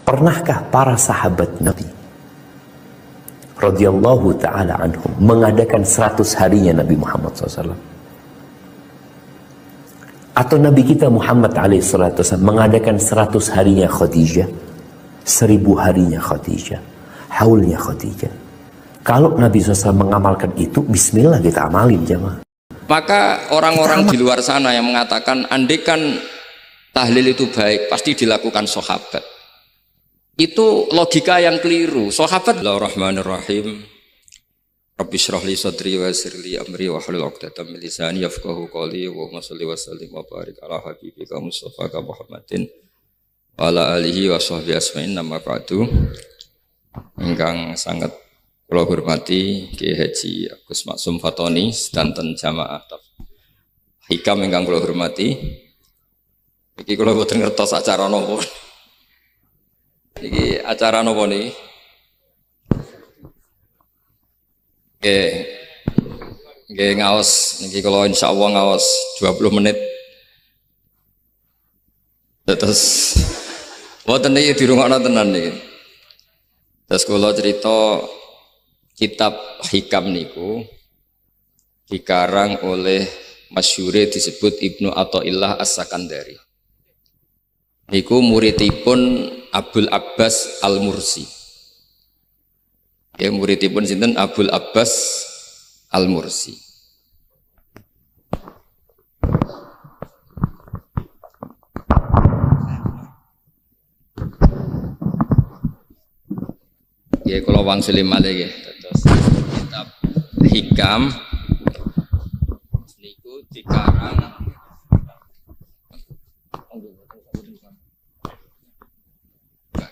Pernahkah para sahabat Nabi radhiyallahu ta'ala anhum mengadakan 100 harinya Nabi Muhammad SAW? Atau Nabi kita Muhammad SAW mengadakan 100 harinya Khadijah, 1000 harinya Khadijah, haulnya Khadijah? Kalau Nabi SAW mengamalkan itu, bismillah kita amalin jamaah. Maka orang-orang di luar sana yang mengatakan andekan tahlil itu baik, pasti dilakukan sahabat, itu logika yang keliru. Sahabat, Bismillahirrahmanirrahim. Rabbi shrah li sadri wa yassir li amri wa hlul 'uqdatam min lisani yafqahu qawli wa shalli wa sallim wa barik ala habibika Mustafa Muhammadin wa ala alihi wa sahbihi asma'in. Nama ba'du. Ingkang sangat kula hormati Kiai Haji Agus Maksum Fatoni sedanten jamaah hikam ingkang kula hormati. Iki kula boten ngertos acara napa. Iki acara napa niki? Nggih ngaos niki kula insyaallah ngaos 20 menit. Terus boten niki dirungokno tenan niki. Terus kula cerita kitab hikam niku dikarang oleh masyhure disebut Ibnu Athaillah As-Sakandari. Niku muridipun Abul Abbas Al-Mursi. Ya, muridipun sinten? Abul Abbas Al-Mursi. Ya, kalau wangsuli malih nggih. Terus kitab hikam niku dikarang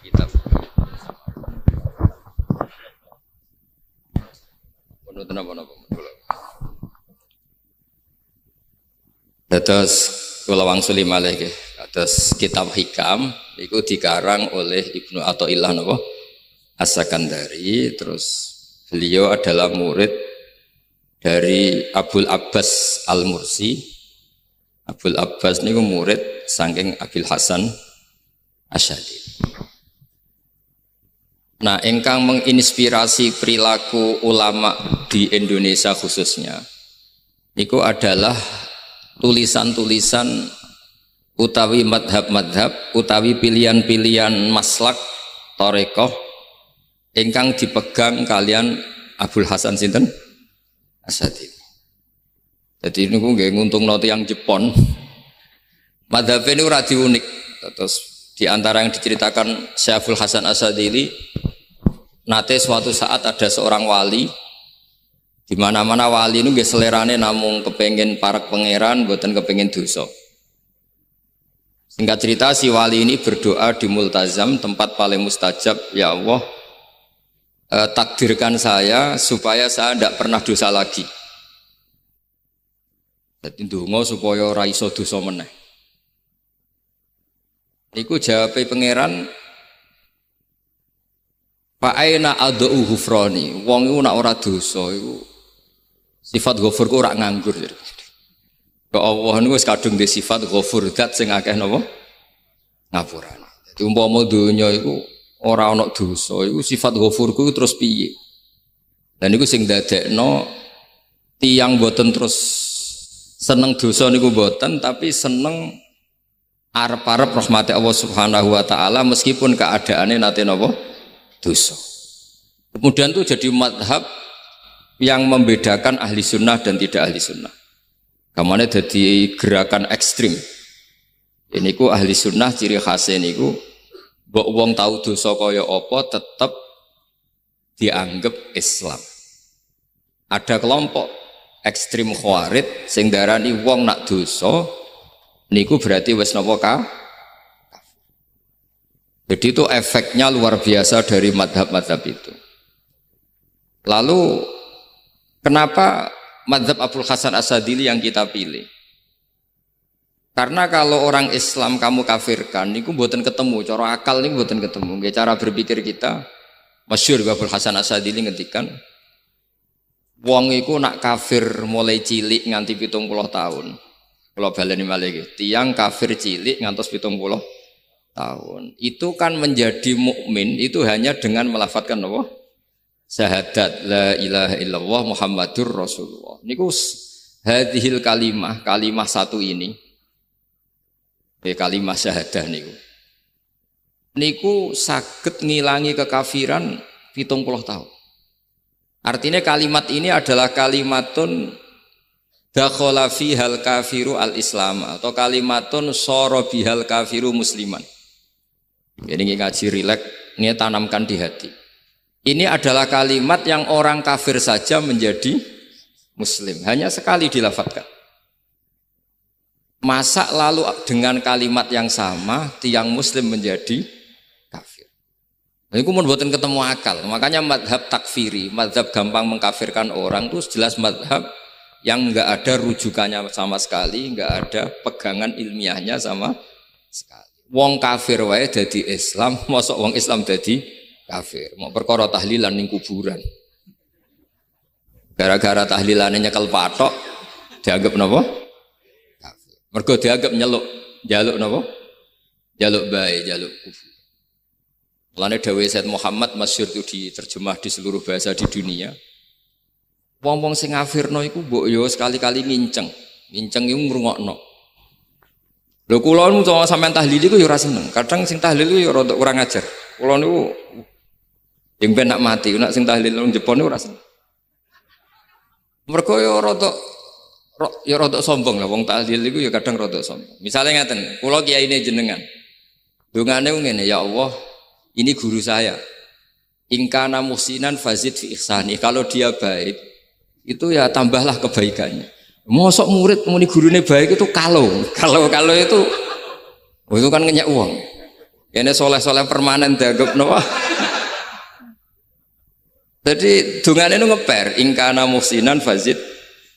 kitab terus kula wangsuli malih nggih. Terus kitab hikam niku dikarang oleh Ibnu Athaillah napa As-Sakandari. Terus beliau adalah murid dari Abul Abbas Al-Mursi. Abul Abbas niku murid saking Abil Hasan Asy'ari. Nah, ingkang menginspirasi perilaku ulama di Indonesia khususnya niku adalah tulisan-tulisan utawi madhab-madhab utawi pilihan-pilihan maslak thariqah ingkang dipegang kalian Abul Hasan sinten Asy'ari. Jadi niku nggih nguntungno tiyang Jepon. Madhab ini ora diunik. Terus di antara yang diceritakan Syekh Abul Hasan Asy'ari, nate suatu saat ada seorang wali, di mana-mana wali itu nggih selerane namung kepengen parak pangeran, mboten kepengen dosa. Singkat cerita si wali ini berdoa di multazam, tempat paling mustajab, ya Allah, takdirkan saya supaya saya tidak pernah dosa lagi. Jadi ndonga supaya ora iso dosa meneh. Niku jawabe pangeran, fa aina ad'u ghufrani. Wong iku nek ora dosa iku sifat ghafur ku ora nganggur. Kok Allah niku wis kadung di sifat ghafur, zat sing akeh napa ngapurane. Dadi umpama donya iku ora ana dosa, iku sifat ghafurku terus piye? Dan niku sing dadekno tiyang boten terus seneng dosa niku boten, tapi seneng arep-arep rahmati Allah Subhanahu wa taala meskipun keadaannya nate napa dosa. Kemudian itu jadi madhab yang membedakan ahli sunnah dan tidak ahli sunnah. Kamane jadi gerakan ekstrim. Ini ku ahli sunnah ciri khasnya niku mbok wong tahu dosa kaya apa tetap dianggap Islam. Ada kelompok ekstrim khawarij sing darani wong nak dosa niku berarti wis napa ka. Jadi itu efeknya luar biasa dari madhab-madhab itu. Lalu kenapa madhab Abul Hasan Asy'ari yang kita pilih? Karena kalau orang Islam kamu kafirkan, niku mboten ketemu, cara akal niku mboten ketemu. Nggih cara berpikir kita, masyhur Abul Hasan Asy'ari ngendikan, wong iku nak kafir mulai cilik nganti 70 tahun. Kalau baleni malih nggih, tiyang kafir cilik ngantos 70 tahun. Itu kan menjadi mukmin itu hanya dengan melafadzkan apa? Syahadat la ilaha illallah Muhammadur Rasulullah. Niku hadhil kalimah satu ini. Kalimah syahadah niku saged ngilangi kekafiran 70 tahun. Artinya kalimat ini adalah kalimatun dakhala fihal kafiru al-islam atau kalimatun sara bihal kafiru musliman. Jadi ngaji rileks, ini tanamkan di hati. Ini adalah kalimat yang orang kafir saja menjadi muslim, hanya sekali dilafadzkan. Masa lalu dengan kalimat yang sama tiang muslim menjadi kafir. Ini aku membuatkan ketemu akal. Makanya madhab takfiri, madhab gampang mengkafirkan orang itu jelas madhab yang enggak ada rujukannya sama sekali, enggak ada pegangan ilmiahnya sama sekali. Wong kafir wae dadi Islam, mosok wong Islam dadi kafir. Mau perkara tahlilan ning kuburan. Gara-gara tahlilannya nyekel patok dianggap napa? Kafir. Mergo dianggap njaluk napa? Jaluk bae, jaluk kubur. Mulane dawuh Said Muhammad masyhur itu diterjemah di seluruh bahasa di dunia. Wong-wong sing ngafirno iku mbok yo sekali-kali nginceng iku ngrungokno. Lho kula nu sampean tahlil iku yo ora seneng. Kadang sing tahlil iku yo rada kurang ajar. Kula niku yang ben nak mati, nak sing tahlil nang Jepun ora seneng. Mergo yo rada sombong lah wong tahlil iku yo kadang rada sombong. Misale ngaten, kula kiyaine jenengan. Dongane ngene, ya Allah, ini guru saya. In kana muhsinan fazid fi ihsani. Kalau dia baik, itu ya tambahlah kebaikannya. Mosok murid muni gurune baik itu kalau itu kan ngenyak uang. Ini soleh-soleh permanen dianggap napa. Jadi dungane itu ngeper in kana muhsinan fazid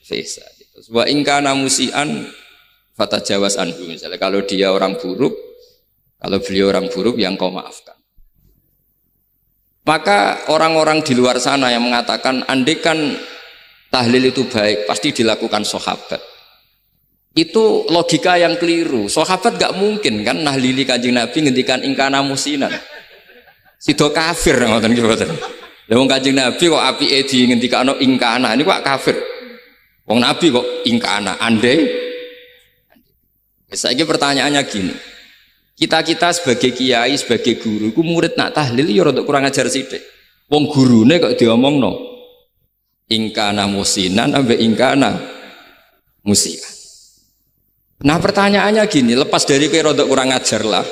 fi ihsani. Wa in kana musian fatajawaz anhu. Misalnya kalau dia orang buruk, kalau beliau orang buruk yang kau maafkan. Maka orang-orang di luar sana yang mengatakan andekan tahlil itu baik, pasti dilakukan sahabat. Itu logika yang keliru. Sahabat gak mungkin kan nahlili Kanjeng Nabi ngendikan ingkana musinan. Sido kafir ngoten nggih mboten. Lah wong Kanjeng Nabi kok apike di ngendikano ingkana, ini kok kafir. Wong Nabi kok ingkana, andai. Saiki pertanyaannya gini. Kita sebagai kiai, sebagai guru, ku murid nak tahlil ya rada kurang ajar sithik. Wong gurune kok diomongno ingkana musinan ambek ingkana musian. Nah pertanyaannya gini, lepas dari kowe rada kurang ajar lah.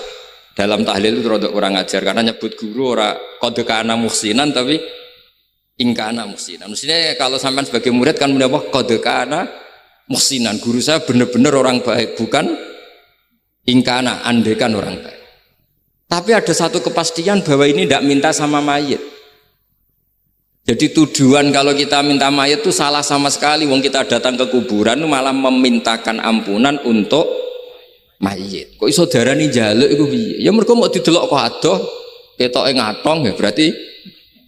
Dalam tahlil itu rada kurang ajar karena nyebut guru ora qad kana musinan tapi ingkana musinan. Mestinya kalau sampean sebagai murid kan menapa qad kana musinan. Guru saya benar-benar orang baik, bukan ingkana, andekan orang baik. Tapi ada satu kepastian bahwa ini tidak minta sama mayit. Jadi tujuan kalau kita minta mayit itu salah sama sekali. Wong kita datang ke kuburan malah memintakan ampunan untuk mayit. Kok iso darani njaluk iku piye? Ya mergo mau didelok kok adoh, ketoke ngatong ya berarti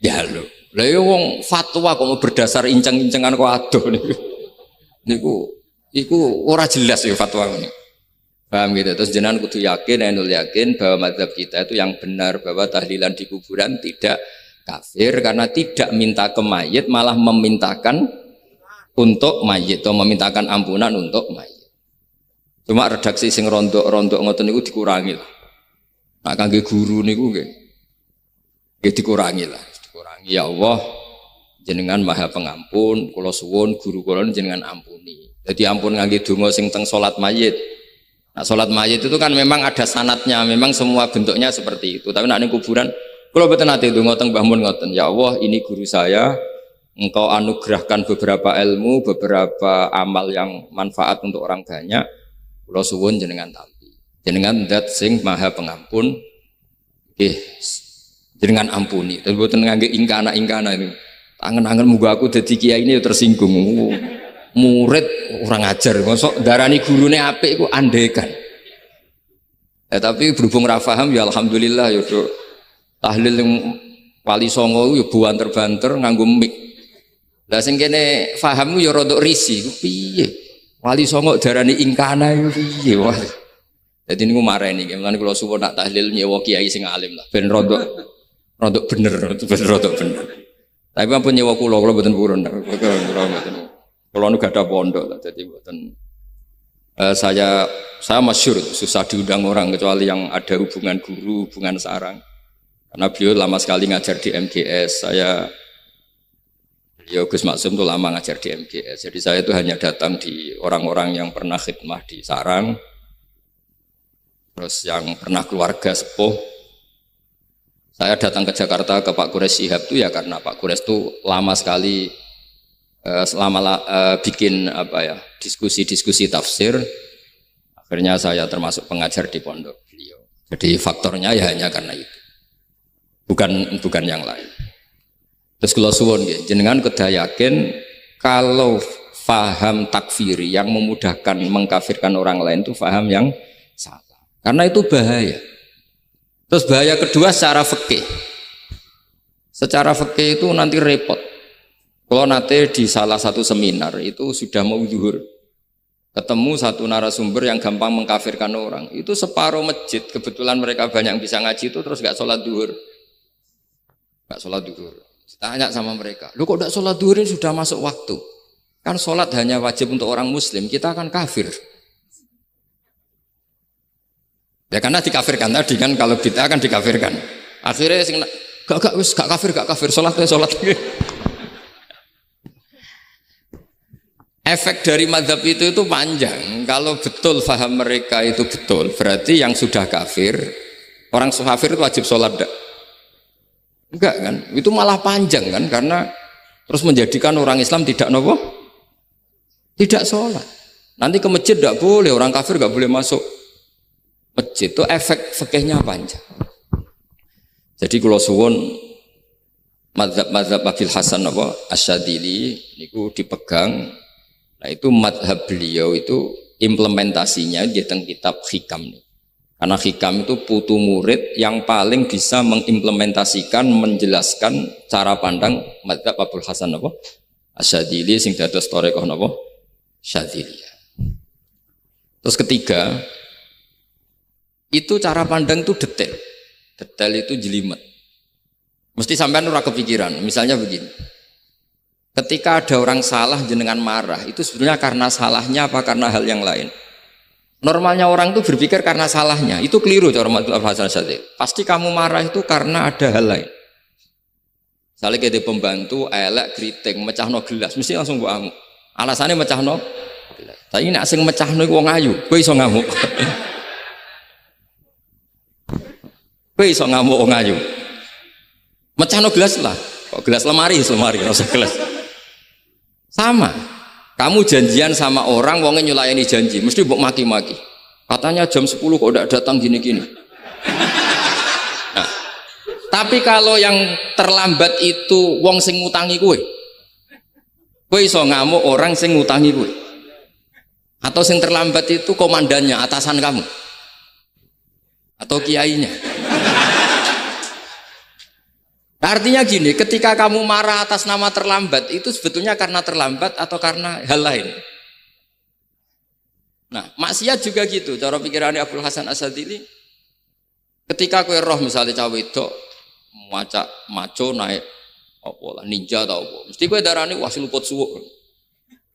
njaluk. Lah ya wong fatwa kok mau berdasar inceng-incengan kok adoh niku ora jelas ya fatwa ini. Paham gitu. Terus jenengan kudu yakin, enul yakin bahwa mazhab kita itu yang benar, bahwa tahlilan di kuburan tidak kafir karena tidak minta ke mayit, malah memintakan untuk mayit atau memintakan ampunan untuk mayit. Cuma redaksi sing rondok-rondok ngoten niku dikurangi lah. Nah kangge guru niku nggih dikurangi lah, dikurangi. Ya Allah, jenengan Maha Pengampun, kula suwun guru kula jenengan ampuni. Jadi ampun ngangge donga sing teng salat mayit. Nah sholat mayit itu kan memang ada sanatnya, memang semua bentuknya seperti itu. Tapi nak ning kuburan, kalau betul nanti itu ngotong Mbah Mun ngoten, ya Allah ini guru saya, engkau anugerahkan beberapa ilmu, beberapa amal yang manfaat untuk orang banyak. Kula suwun jenengan tampi, jenengan dat sing Maha Pengampun, jenengan ampuni. Dan betul ngangge ingkana ini, angen-angen muga aku dadi kiai ini tersinggung. Murid orang ajar, masuk darani gurune apik iku andekan. Tapi berhubung ra paham ya alhamdulillah ya tahlil yang Wali Songo ya buanter-banter nganggo mik. Lah sing kene paham ya rada risi, piye? Wali Songo darani ingkana iku piye? Jadi ini marah ini, kan kalau suwon nak tahlil nyewa kiai sing alim lah, ben rodok bener, ben rodok bener. Tapi ampun nyewa kulo betul purun, kalau nu gak ada pondok lah, jadi betul. Saya masyhur susah diundang orang kecuali yang ada hubungan guru, hubungan sarang. Karena beliau lama sekali ngajar di MGS, beliau Gus Maksum itu lama ngajar di MGS. Jadi saya itu hanya datang di orang-orang yang pernah khidmah di sarang. Terus yang pernah keluarga sepuh, saya datang ke Jakarta ke Pak Quraisy Shihab itu ya karena Pak Quraisy itu lama sekali bikin diskusi-diskusi tafsir. Akhirnya saya termasuk pengajar di pondok beliau. Jadi faktornya ya hanya karena itu, bukan yang lain. Terus kalau suwon jenengan kedah yakin kalau faham takfiri yang memudahkan mengkafirkan orang lain itu faham yang salah. Karena itu bahaya. Terus bahaya kedua secara fikih. Secara fikih itu nanti repot. Kalau nanti di salah satu seminar itu sudah mau zuhur, ketemu satu narasumber yang gampang mengkafirkan orang. Itu separuh masjid, kebetulan mereka banyak yang bisa ngaji itu terus gak sholat zuhur. Gak sholat zuhur. Tanya sama mereka, lu kok gak sholat zuhur ini sudah masuk waktu? Kan sholat hanya wajib untuk orang muslim, kita akan kafir. Ya karena dikafirkan tadi kan, kalau bid'ah kan dikafirkan. Akhirnya gak kafir, sholat. Efek dari mazhab itu panjang. Kalau betul faham mereka itu betul, berarti yang sudah kafir, orang kafir itu wajib sholat enggak kan? Itu malah panjang kan, karena terus menjadikan orang Islam tidak sholat. Nanti ke masjid tidak boleh, orang kafir nggak boleh masuk masjid. Itu efek fikihnya panjang. Jadi kalau suwon mazhab Abil Hasan Asyadzili niku dipegang. Nah itu mazhab beliau itu implementasinya di teng kitab Hikam nih. Karena Hikam itu putu murid yang paling bisa mengimplementasikan, menjelaskan cara pandang mazhab Abil Hasan Asyadzili sing dados thariqah Syadziliyah. Terus ketiga, itu cara pandang itu detail. Detail itu jelimet. Mesti sampean ora kepikiran. Misalnya begini. Ketika ada orang salah jenengan marah, itu sebenarnya karena salahnya apa karena hal yang lain? Normalnya orang itu berpikir karena salahnya. Itu keliru cara Abil Hasan Asyadzili. Pasti kamu marah itu karena ada hal lain. Misalnya kayak pembantu elek kriting mecahno gelas, mesti langsung mbok amuk. Alasannya mecahno gelas. Tapi nek sing mecahno iku wong ayu, kowe iso ngamuk. Kowe iso ngamuk wong ayu. Mecahno gelas lah. Kok gelas lemari, rasa gelas. Sama. Kamu janjian sama orang, wongnya nyulayani janji, mesti mbok maki-maki. Katanya jam 10 kok udah datang gini-gini. Nah, tapi kalau yang terlambat itu wong sing ngutangi kowe iso ngamuk orang sing ngutangi kowe. Atau sing terlambat itu komandannya, atasan kamu. Atau kiainya. Artinya gini, ketika kamu marah atas nama terlambat, itu sebetulnya karena terlambat atau karena hal lain. Nah, maksiat juga gitu, cara pikirannya Abil Hasan Asyadzili. Ketika kowe roh misalnya cawe itu maco naik ninja atau apa, mesti kowe darani wah luput suwuk.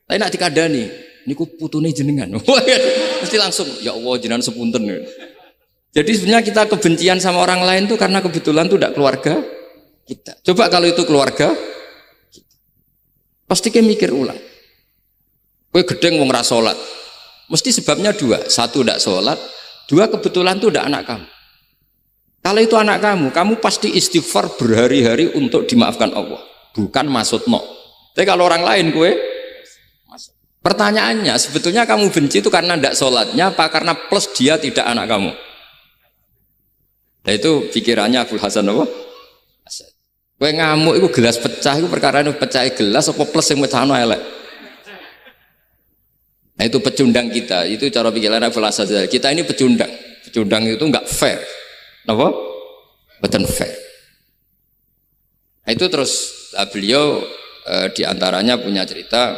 Tapi nak dikandani, niku putune jenengan. Mesti langsung, ya Allah jenengan sepunten. Jadi sebenarnya kita kebencian sama orang lain tuh karena kebetulan tuh tidak keluarga kita. Coba kalau itu keluarga kita. Pasti kayak mikir ulang. Kowe gedeng wong ra salat. Mesti sebabnya dua. Satu tidak sholat, dua kebetulan itu tidak anak kamu. Kalau itu anak kamu pasti istighfar berhari-hari untuk dimaafkan Allah. Bukan maksud no. Tapi kalau orang lain kowe, pertanyaannya sebetulnya kamu benci itu karena tidak sholatnya apa karena plus dia tidak anak kamu? Nah itu pikirannya Abil Hasan Asyadzili. Kowe ngamuk itu gelas pecah, itu perkara itu pecah gelas apa plus yang mecahno elek. Nah itu pecundang kita, itu cara pikiran Abil Hasan Asyadzili. Kita ini pecundang itu enggak fair. Kenapa? Betul fair. Nah itu terus beliau diantaranya punya cerita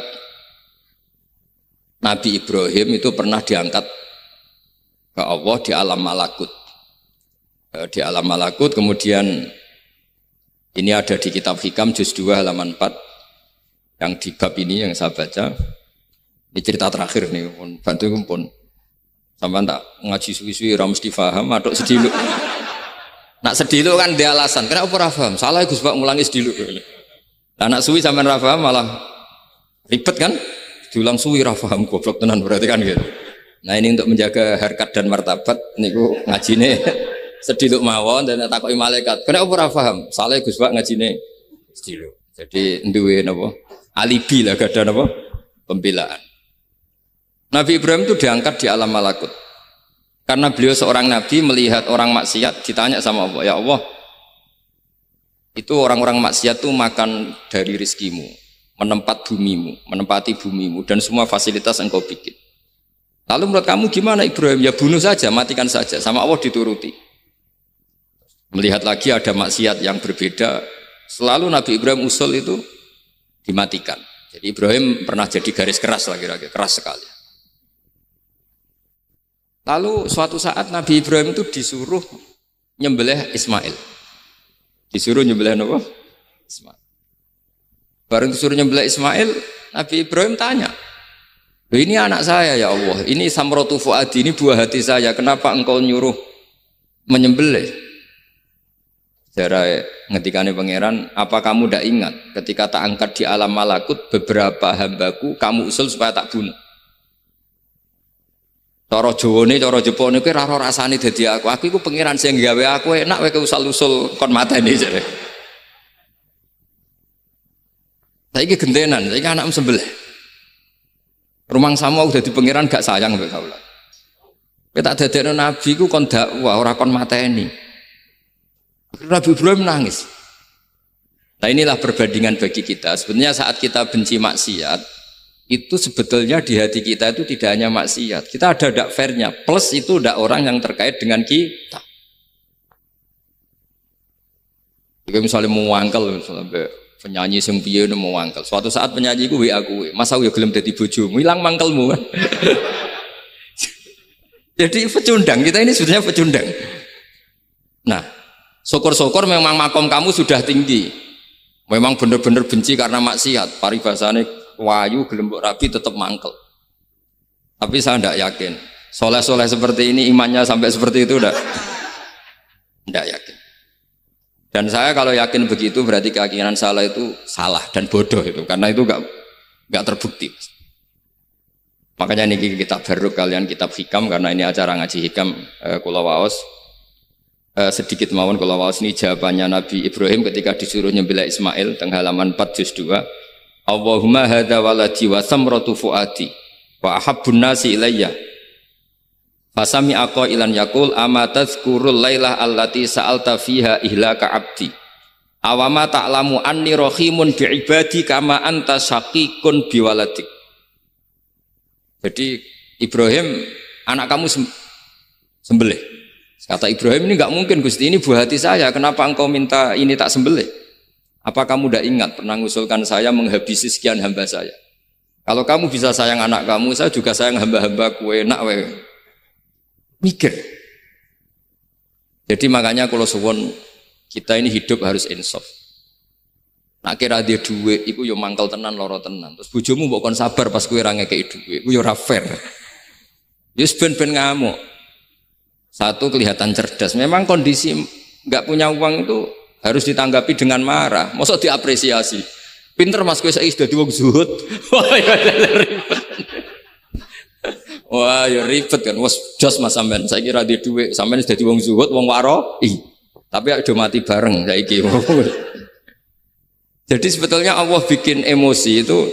Nabi Ibrahim itu pernah diangkat ke Allah di alam malakut. Di alam malakut, kemudian ini ada di kitab Hikam juz 2 halaman 4 yang di bab ini yang saya baca. Ini cerita terakhir nih, bantu pun sampai tak ngaji suwi-suwi ra mesti paham, aduk sediluk. Nak sediluk kan dia alasan, kenapa ora paham? Salah Gus Pak ngulangi sediluk. Lah nak suwi sampean ra paham malah ribet kan? Diulang suwi ra paham, goblok tenan berarti kan gitu. Nah ini untuk menjaga harkat dan martabat niku ngajine sediluk mawon dan takoki malaikat. Kenapa ora paham? Salah Gus Pak ngajine sediluk. Jadi duwe napa? Alibi lah gak ada napa? Pembelaan. Nabi Ibrahim itu diangkat di alam malakut. Karena beliau seorang nabi melihat orang maksiat, ditanya sama Allah, ya Allah, itu orang-orang maksiat itu makan dari rizkimu, menempati bumimu, dan semua fasilitas engkau bikin. Lalu menurut kamu gimana Ibrahim? Ya bunuh saja, matikan saja, sama Allah dituruti. Melihat lagi ada maksiat yang berbeda, selalu Nabi Ibrahim usul itu dimatikan. Jadi Ibrahim pernah jadi garis keras lah kira-kira, keras sekali. Lalu suatu saat Nabi Ibrahim itu disuruh nyembelih Ismail. Disuruh nyembelih apa? Ismail. Baru disuruh nyembelih Ismail, Nabi Ibrahim tanya, ini anak saya ya Allah, ini samratu fuadi, ini buah hati saya, kenapa engkau nyuruh menyembelih? Sejarah ngetikane pangeran, apa kamu tidak ingat ketika tak angkat di alam malakut beberapa hambaku kamu usul supaya tak bunuh? Cara Jawane, cara Jepone kuwi ora rasane dadi aku. Aku iku pangeran sing gawe aku enak wae usul-usul kon mateni jare. Saiki gentenan, saiki anakmu sembelih. Rumang sama udah di pangeran gak sayang mbek kaula. Kowe tak dadekno nabi ku kon dakwah ora kon mateni. Nabi Ibrahim nangis. Nah inilah perbandingan bagi kita. Sebenarnya saat kita benci maksiat, itu sebetulnya di hati kita itu tidak hanya maksiat. Kita ada dak fairnya. Plus itu dak orang yang terkait dengan kita. Jika misalnya mau wangkel, misalnya penyanyi sing piye mau wangkel. Suatu saat penyanyi ku WA aku, "Mas aku ya gelem dadi bojomu, ilang mangkelmu." Jadi pecundang, kita ini sebenarnya pecundang. Nah, syukur-syukur memang makom kamu sudah tinggi. Memang benar-benar benci karena maksiat. Paribasane wayu gelembok rapi tetap mangkel. Tapi saya tidak yakin. Soleh-soleh seperti ini imannya sampai seperti itu tidak yakin. Dan saya kalau yakin begitu berarti keyakinan salah itu salah dan bodoh itu, karena itu nggak terbukti. Makanya ini kitab baru kalian kitab Hikam, karena ini acara ngaji Hikam kula waos. Sedikit mawon kula waos ini jawabannya Nabi Ibrahim ketika disuruh nyembelih Ismail teng halaman 4 juz 2. Allahumma hadza waladi wa samratu fuadi wa ahabbun nasi ilayya fasami aqailan yaqul ama tazkurul lailah allati sa'alta fiha ihlaka abdi awama ta'lamu anni rahimun bi ibadi kama anta syaqiqun bi waladik. Jadi Ibrahim, anak kamu sembelih. Kata Ibrahim, ini enggak mungkin Gusti, ini buah hati saya, kenapa engkau minta ini tak sembelih? Apa kamu tidak ingat pernah mengusulkan saya menghabisi sekian hamba saya? Kalau kamu bisa sayang anak kamu, saya juga sayang hamba-hamba kue enak we. Mikir. Jadi makanya kalau suwon kita ini hidup harus insaf. Nak kira dia duit, iku yo mangkel tenan loro tenan. Terus bojomu mbok kon sabar pas kue ra ngekeki duit, iku yo ora fair. Wis ben-ben ngamuk. Satu kelihatan cerdas. Memang kondisi nggak punya uang itu harus ditanggapi dengan marah, mosok diapresiasi. Pinter mas kowe saiki dadi wong zuhud. Wah, ya ribet kan. Wes jos mas sampean, saiki ra duwe dhuwit, sampean dadi wong zuhud, wong waroi. Tapi udah mati bareng saiki. Jadi sebetulnya Allah bikin emosi itu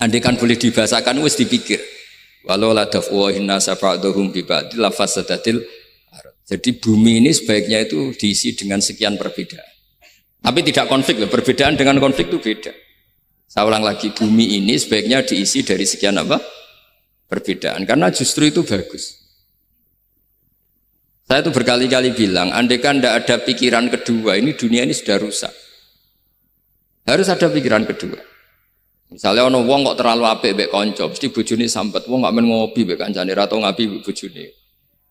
andaikan boleh dibahasakan wis dipikir. Walau la daf'u nasa ba'dhum bi ba'd la fasadatil. Jadi bumi ini sebaiknya itu diisi dengan sekian perbedaan. Tapi tidak konflik loh, perbedaan dengan konflik itu beda. Saya ulang lagi, bumi ini sebaiknya diisi dari sekian apa? Perbedaan, karena justru itu bagus. Saya itu berkali-kali bilang, andaikan tidak ada pikiran kedua, ini dunia ini sudah rusak. Harus ada pikiran kedua. Misalnya ono wong kok terlalu apik mbek kanca, mesti bojone sampet. Wong gak men ngopi mbek kancane, ra tau ngapi mbek bojone.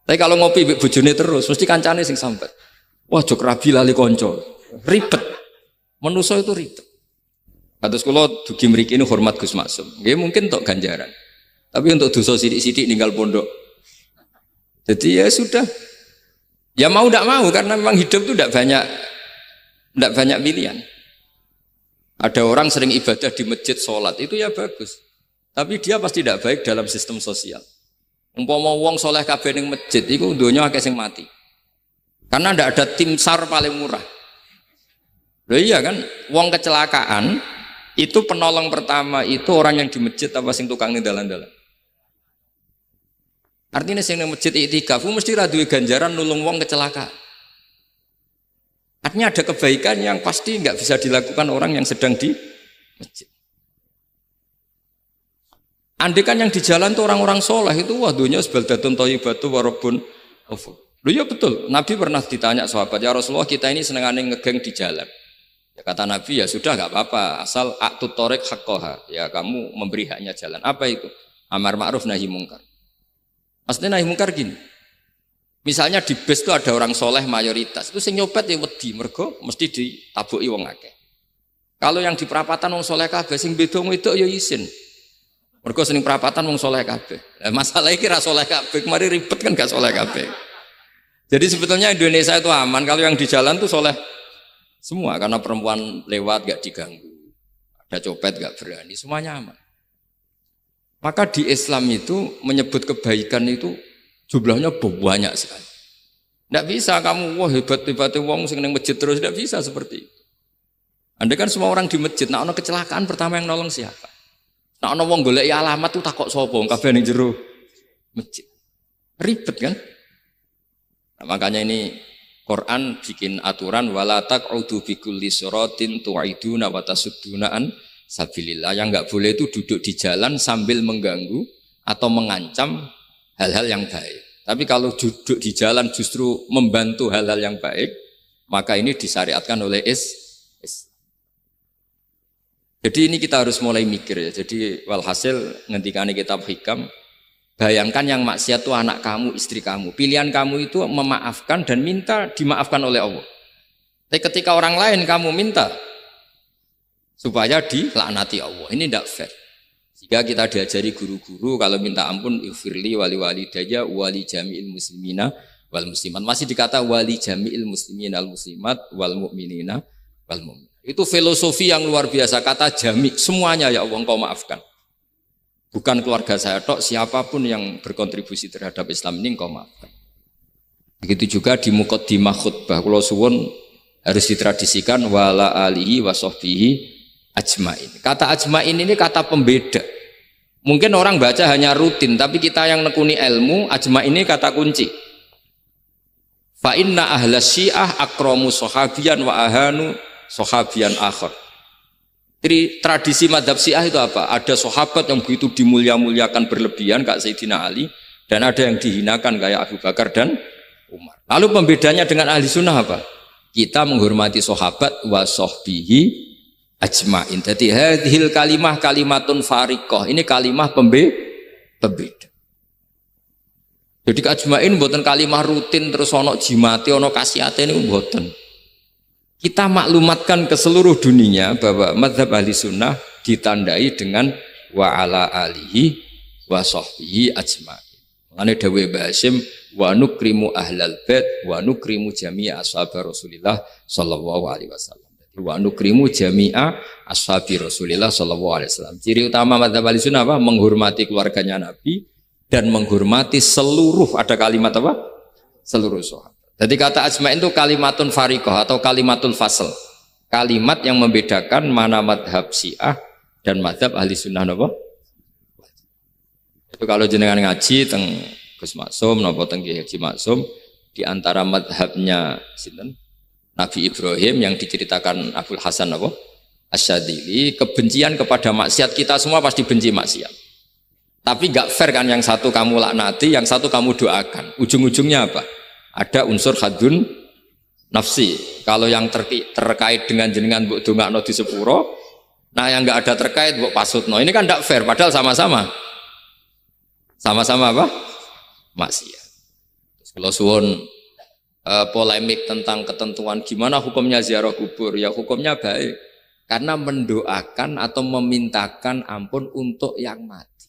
Tapi kalau ngopi mbek bojone terus, mesti kancane sing sampet. Wah, jok rabi lali kanca. Ribet. Manusa itu ribet. Kados kula dugi mriki ini hormat Gus Maksum. Nggih mungkin tok ganjaran. Tapi untuk dosa sidik-sidik ninggal pondok. Jadi ya sudah. Ya mau tidak mau karena memang hidup itu tidak banyak pilihan. Ada orang sering ibadah di masjid sholat itu ya bagus. Tapi dia pasti tidak baik dalam sistem sosial. Umpama wong soleh kabeh ning masjid itu donya akeh sing mati. Karena tidak ada tim SAR paling murah. Loh iya kan, wong kecelakaan itu penolong pertama itu orang yang di masjid apa sing tukang ning dalan-dalan. Artinya sing ning masjid iktikaf mesti ra duwe ganjaran nulung wong kecelakaan. Artinya ada kebaikan yang pasti nggak bisa dilakukan orang yang sedang di masjid. Andai kan yang di jalan tuh orang-orang soleh itu wah dunya sebaldatun thayyibatu warabun ghafur. Loh ya betul. Nabi pernah ditanya sahabat, ya Rasulullah kita ini senengane ngegeng di jalan. Ya kata Nabi ya sudah nggak apa-apa asal aqtut thoriq haqqaha. Ya kamu memberi haknya jalan. Apa itu? Amar ma'ruf nahi mungkar. Maksudnya nahi mungkar gini. Misalnya di bus itu ada orang soleh mayoritas, itu sing nyopet ya wedi, mergo mesti ditabuki wong akeh. Kalau yang di perapatan wong soleh kabeh, sing beda wedok ya isin. Mergo sing perapatan wong soleh kabeh. Masalah iki ra soleh kabeh, kemari ribet kan gak soleh kabeh. Jadi sebetulnya Indonesia itu aman kalau yang di jalan tuh soleh semua karena perempuan lewat gak diganggu, ada copet gak berani, semuanya aman. Maka di Islam itu menyebut kebaikan itu jumlahnya banyak sekali. Tidak bisa kamu wah hebat-hebatnya wong sing ning masjid terus, tidak bisa seperti itu. Andai kan semua orang di masjid, nah ono kecelakaan pertama yang nolong siapa? Nah ono wong golek alamat tuh takok sapa kabeh ning jero masjid. Ribet kan? Nah, makanya ini Quran bikin aturan wala taq'udu bi kulli siratin tu'iduna wa tasudduna an sabilillah. Yang enggak boleh itu duduk di jalan sambil mengganggu atau mengancam hal-hal yang baik. Tapi kalau duduk di jalan justru membantu hal-hal yang baik, maka ini disyariatkan oleh Islam. Jadi ini kita harus mulai mikir ya. Jadi walhasil ngendikane kitab hikam, bayangkan yang maksiat itu anak kamu, istri kamu. Pilihan kamu itu memaafkan dan minta dimaafkan oleh Allah. Tapi ketika orang lain kamu minta supaya dilaknati Allah, ini tidak fair. Jika kita diajari guru-guru kalau minta ampun ighfirli wali walidayya wali jami'il muslimina wal muslimat. Masih dikata wali jami'il muslimina al muslimat wal mu'minina wal mu'min. Itu filosofi yang luar biasa, kata jami' semuanya ya Allah engkau maafkan. Bukan keluarga saya tok, siapapun yang berkontribusi terhadap Islam ini engkau maafkan. Begitu juga di muqaddimah khutbah kula suwun harus ditradisikan wala alihi wa sahbihi ajmain. Kata ajmain ini kata pembeda. Mungkin orang baca hanya rutin, tapi kita yang nekuni ilmu, ajmain ini kata kunci. Fa inna ahla syiah akramu sahabiyan wa ahanu sahabiyan akhar. Jadi tradisi madhab syiah itu apa? Ada sahabat yang begitu dimulia-muliakan berlebihan kayak Sayyidina Ali, dan ada yang dihinakan kayak Abu Bakar dan Umar. Lalu pembedanya dengan ahli sunnah apa? Kita menghormati sahabat wa sahbihi ajmain. Jadi hadhil kalimah kalimatun fariqah. Ini kalimah pembeda. Jadi ajmain mboten kalimah rutin terus ono jimate ono kasiate niku mboten. Kita maklumatkan ke seluruh dunia bahwa mazhab ahli sunnah ditandai dengan wa ala alihi wa sahbihi ajmain. Mane dawuh Mbah Hasyim wa nukrimu ahlal bait wa nukrimu jami'a ashab Rasulillah sallallahu alaihi wasallam. Wa nukrimu jami'a ashabi Rasulillah sallallahu alaihi wasallam. Ciri utama mazhab Ahlussunnah apa? Menghormati keluarganya Nabi dan menghormati seluruh, ada kalimat apa? Seluruh sahabat. Jadi kata ajma'in itu kalimatun fariqah atau kalimatul fasl. Kalimat yang membedakan mana mazhab Syiah dan mazhab Ahlussunnah apa? Itu kalau jenengan ngaji teng Gus Maksum napa teng Kiai Haji Maksum di antara mazhabnya sinten? Nabi Ibrahim yang diceritakan Abul Hasan apa? Asyadili, kebencian kepada maksiat kita semua pasti benci maksiat. Tapi gak fair kan, yang satu kamu laknati, yang satu kamu doakan. Ujung-ujungnya apa? Ada unsur hadun nafsi. Kalau yang terkait dengan jenengan mbok dongakno di sepuro, Nah yang nggak ada terkait buat pasutno. Ini kan tidak fair. Padahal sama-sama apa? Maksiat. Terus kalau suwon polemik tentang ketentuan gimana hukumnya ziarah kubur, ya hukumnya baik karena mendoakan atau memintakan ampun untuk yang mati,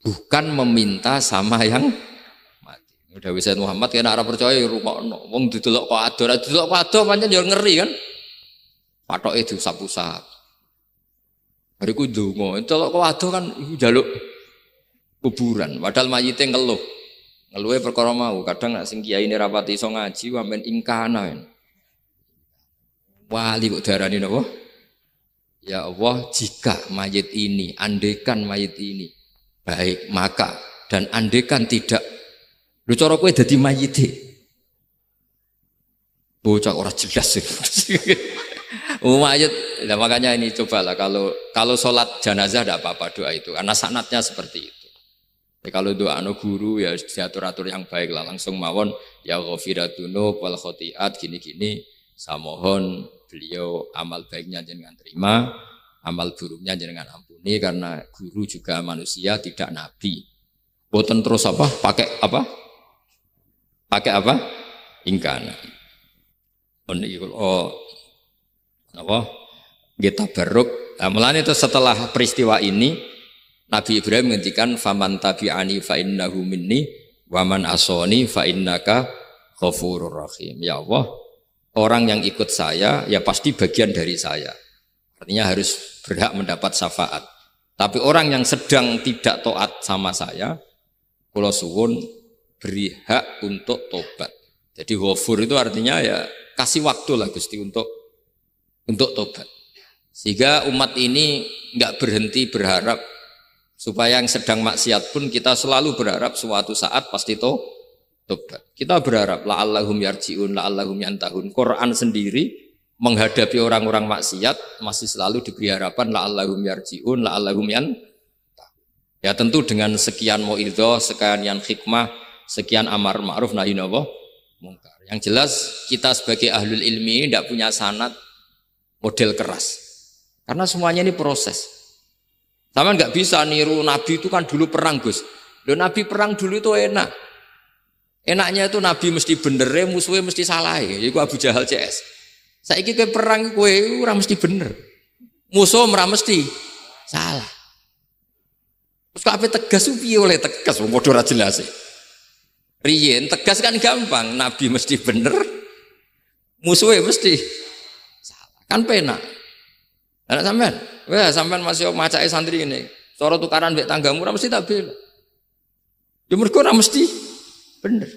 bukan meminta sama yang mati. Udah Sayyid Muhammad kena arah percaya rungokno wong didelok kok ado pancen yo ngeri kan, patoke diusap-usap bariku ndonga delok kok ado kan iku njaluk kuburan padahal mayite ngeluhe perkara mau. Kadang nek sing kiai ini rapati iso ngaji sampean ingkana. Wali kok darani napa? Ya Allah, jika mayit ini, andekan mayit ini baik, maka dan andekan tidak. Lho cara kowe dadi mayite. Bocah ora jelas. Mayit, nah makanya ini cobalah kalau sholat jenazah tidak apa-apa doa itu karena sanatnya seperti itu. Kalau doa guru ya diatur-atur yang baik lah, langsung mawon ya ghafiratunu wal khotiat gini-gini, saya mohon beliau amal baiknya jangan terima, amal buruknya jangan ampuni karena guru juga manusia tidak nabi. Boten terus apa? Pakai apa? Ingkana. Apa? Kita beruk. Nah, mulanya itu setelah peristiwa ini Nabi Ibrahim menghentikan faman tabi'ani fa innahu minni wa man asoni fa innaka ghafurur rahim. Ya Allah, orang yang ikut saya ya pasti bagian dari saya. Artinya harus berhak mendapat syafaat. Tapi orang yang sedang tidak taat sama saya, kula suwun beri hak untuk tobat. Jadi ghafur itu artinya ya kasih waktu lah Gusti untuk tobat. Sehingga umat ini enggak berhenti berharap supaya yang sedang maksiat pun kita selalu berharap suatu saat pasti tobat. Kita berharap la'allahum yarji'un, la'allahum yantahun. Quran sendiri menghadapi orang-orang maksiat masih selalu diberi harapan la'allahum yarji'un, la'allahum yantahun. Ya tentu dengan sekian mauidhah, sekian hikmah, sekian amar ma'ruf nahi munkar. Yang jelas kita sebagai ahlul ilmi ini tidak punya sanad model keras. Karena semuanya ini proses. Sama nggak bisa niru Nabi itu kan dulu perang Gus. Loh Nabi perang dulu itu enak. Enaknya itu Nabi mesti bener, musuhnya mesti salah. Itu Abu Jahal CS. Saiki kowe perang kowe ora mesti bener. Musuh ora mesti salah. Terus kok ape tegas piye oleh tegas wong padha ora jelas. Riyen tegas kan gampang, Nabi mesti bener. Musuhnya mesti salah. Kan penak. Anak sampean, wah sampean masih macake santri ini. Cara tukaran mbek tanggamu ora mesti tak bela. Ya mergo ora mesti bener.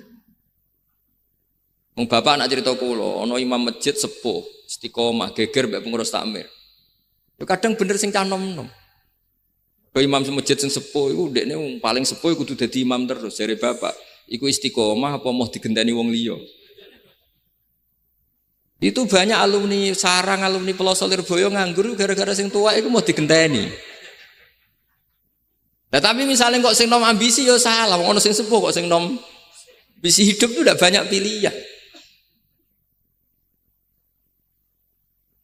Wong bapak anak cerita kula, ana imam masjid sepuh, istiqomah geger mbek pengurus takmir. Ya kadang bener sing cah nom-nom. Ke imam masjid sing sepuh iku ndekne wong paling sepuh kudu dadi imam terus jare bapak. Iku istiqomah apa mau digenteni wong liya? Itu banyak alumni sarang, alumni Pelosok Lirboyo nganggur gara-gara sing tua itu mau digenteni. Nah, tapi misalnya kok sing nom ambisi ya salah, wong ono sing sepuh kok sing nom ambisi hidup itu udah banyak pilihan.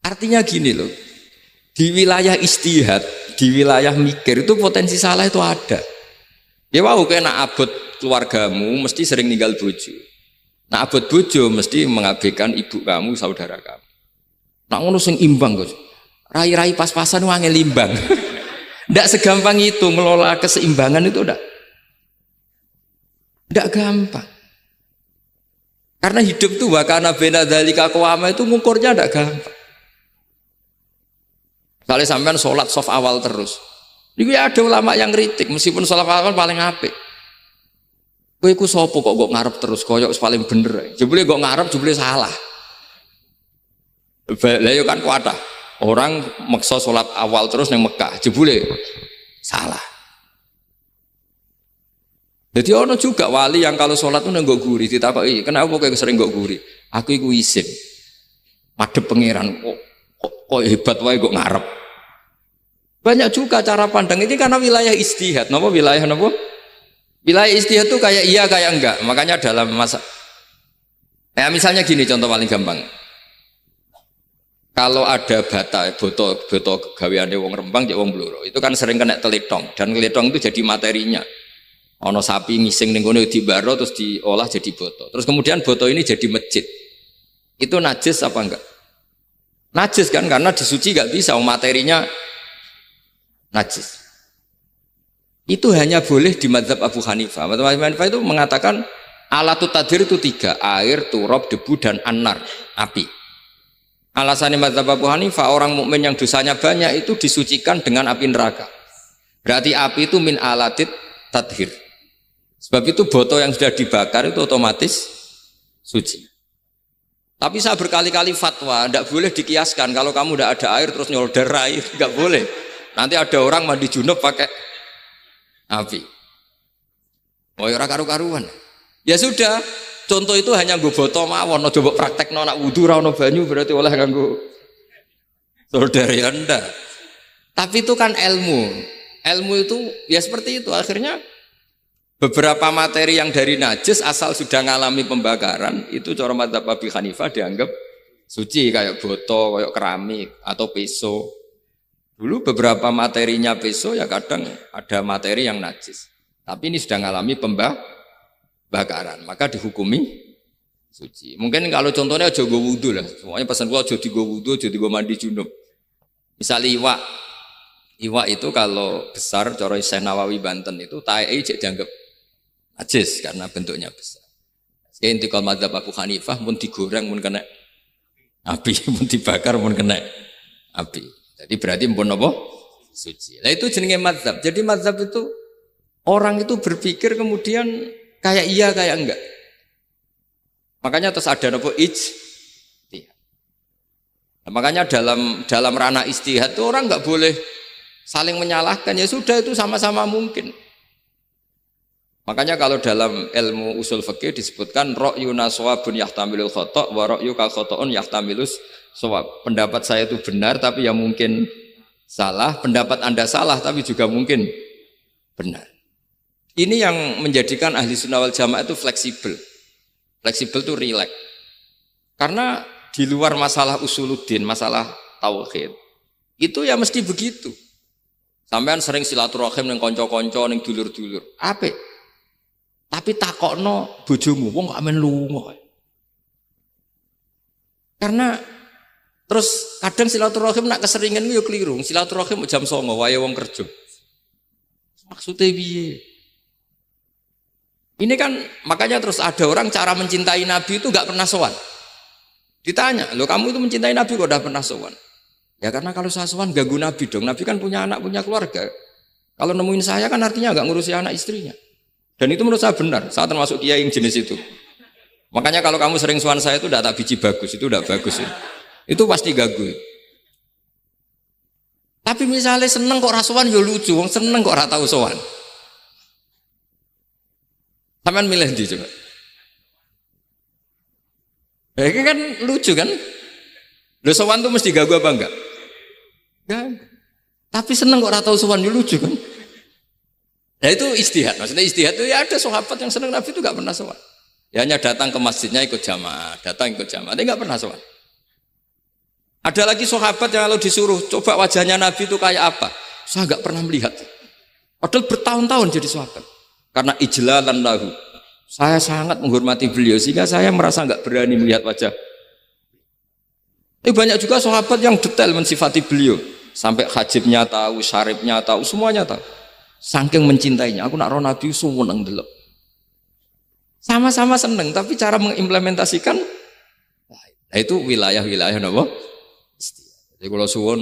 Artinya gini loh, di wilayah istihad, di wilayah mikir itu potensi salah itu ada. Ya wow, kena abot keluargamu mesti sering ninggal bojo. Nah abot bojo mesti mengabaikan ibu kamu, saudara kamu. Nah ngono sing imbang Gus. Rai-rai pas-pasan wangel imbang. Ndak segampang itu ngelola keseimbangan itu ndak gampang. Karena hidup itu wakana bena dzalika qawama itu ngukurnya ndak gampang. Kalau sampean sholat soft awal terus. Ini ada ulama yang kritik meskipun sholat awal paling apik. Kowe iku sapa kok ngarep terus koyok paling bener. Jebule kok ngarep jebule salah. Lah yo kan kuatah. Orang maksa sholat awal terus nang Mekah, jebule salah. Jadi ono juga wali yang kalau sholat itu nggak gurih, ditakoki, kenapa kowe sering nggak gurih? Aku iku isin. Madhep pangeran kok hebat wae kok ngarep. Banyak juga cara pandang ini karena wilayah istihad. Napa wilayah napa? Wilayah istihad itu kayak iya kayak enggak. Makanya dalam masa misalnya gini contoh paling gampang. kalau ada bata, boto gaweane wong Rembang, cek wong Blora, itu kan sering kena telitong, dan telitong itu jadi materinya. Ono sapi ngising ning kono dibaro terus diolah jadi boto. Terus kemudian boto ini jadi masjid. Itu najis apa enggak? Najis kan, karena disuci enggak bisa, materinya najis. Itu hanya boleh di mazhab Abu Hanifah. Mazhab Abu Hanifah itu mengatakan alatut tadhir itu 3, air, turab, debu, dan anar, api. Alasannya mazhab Abu Hanifah, orang mukmin yang dosanya banyak itu disucikan dengan api neraka. Berarti api itu min alatit tadhir. Sebab itu boto yang sudah dibakar itu otomatis suci. Tapi saya berkali-kali fatwa, tidak boleh dikiaskan. Kalau kamu tidak ada air terus nyolder air, nggak boleh. Nanti ada orang mandi junub pakai api. Oh ya karu-karuan. Ya sudah. Contoh itu hanya gue boto mawon, coba praktek nak wudu ra ono banyu berarti oleh nganggo solder ya ndak. Tapi itu kan ilmu. Ilmu itu ya seperti itu. Akhirnya beberapa materi yang dari najis asal sudah ngalami pembakaran itu cara mazhab Abu Hanifah dianggap suci, kayak boto, kayak keramik atau peso. Dulu beberapa materinya peso ya kadang ada materi yang najis. Tapi ini sudah ngalami pembakaran, maka dihukumi suci. Mungkin kalau contohnya aja go wudu lah. Semuanya pesan gua aja digo wudu, aja digo mandi junub. Misalnya iwak itu kalau besar, cara Syekh Nawawi Banten itu tae cek dianggap najis karena bentuknya besar. Sekali intikal mazhab Abu Hanifah mun digoreng mun kena api, mun dibakar mun kena api. Jadi berarti pun apa? Suci. Nah itu jenenge mazhab. Jadi mazhab itu orang itu berpikir kemudian kayak iya kayak enggak. Makanya terus ada apa ijtihad. Nah, makanya dalam ranah ijtihad itu orang enggak boleh saling menyalahkan. Ya sudah itu sama-sama mungkin. Makanya kalau dalam ilmu usul fikih disebutkan ra'yuna shawabun yahtamilul khata' wa ra'yuka khata'un yahtamilus shawab. Pendapat saya itu benar tapi ya mungkin salah, pendapat Anda salah tapi juga mungkin benar. Ini yang menjadikan ahli sunnah wal jamaah itu fleksibel. Fleksibel itu rileks. Karena di luar masalah usuluddin, masalah tauhid, itu ya mesti begitu. Sampean sering silaturahim ning kanca-kanca ning dulur-dulur. Apik. Tapi takokno bojomu, wong kok amen lunga. Karena terus kadang silaturahim nak keseringan yo keliru. Silaturahim jam 09.00 wae wong kerja. Maksudnya piye? Ini kan makanya terus ada orang cara mencintai Nabi itu nggak pernah sowan. Ditanya, loh kamu itu mencintai Nabi kok udah pernah sowan? Ya karena kalau saya sowan ganggu Nabi dong. Nabi kan punya anak, punya keluarga. Kalau nemuin saya kan artinya nggak ngurusi anak istrinya. Dan itu menurut saya benar. Saya termasuk kiai yang jenis itu. Makanya kalau kamu sering sowan saya itu udah tak biji bagus, itu udah bagus ya. Itu pasti ganggu. Tapi misalnya seneng kok rasuan ya lucu, wong seneng kok ora tau sowan. Sampeyan milih ndi coba? Ya kan lucu kan? Lho sowan tuh mesti ganggu apa enggak? Ganggu. Tapi seneng kok ora tau sowan ya lucu kan? Nah itu istihad. Maksudnya istihad itu ya ada sahabat yang seneng Nabi itu enggak pernah sowan. Ya hanya datang ke masjidnya ikut jamaah, datang ikut jamaah, tapi enggak pernah sowan. Ada lagi sahabat yang kalau disuruh coba wajahnya Nabi itu kayak apa? Saya enggak pernah melihat. Padahal bertahun-tahun jadi sahabat. Karena ijlalan lahu. Saya sangat menghormati beliau sehingga saya merasa enggak berani melihat wajah. Tapi banyak juga sahabat yang detail mensifati beliau. Sampai hajibnya tahu, syaribnya tahu, semuanya tahu. Saking mencintainya, aku nak roh Nabi seneng delok. Sama-sama seneng, tapi cara mengimplementasikan nah itu wilayah-wilayah napa? Jadi kalau suwun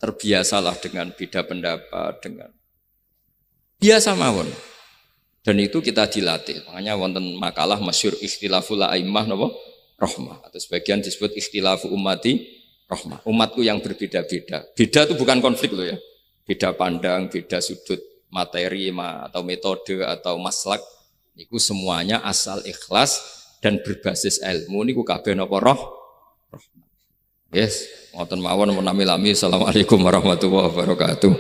terbiasalah dengan beda pendapat, dengan biasa mawon. Dan itu kita dilatih. Makanya wonten makalah masyhur ikhtilaful a'immah napa? Rahmah. Atau sebagian disebut ikhtilafu ummati rahmah. Umatku yang berbeda-beda. Beda itu bukan konflik loh ya. Beda pandang, beda sudut materi atau metode atau maslak. Niku semuanya asal ikhlas dan berbasis ilmu. Niku kabeh napa rahmah. Yes, ngoten mawon menami lami. Assalamualaikum warahmatullahi wabarakatuh.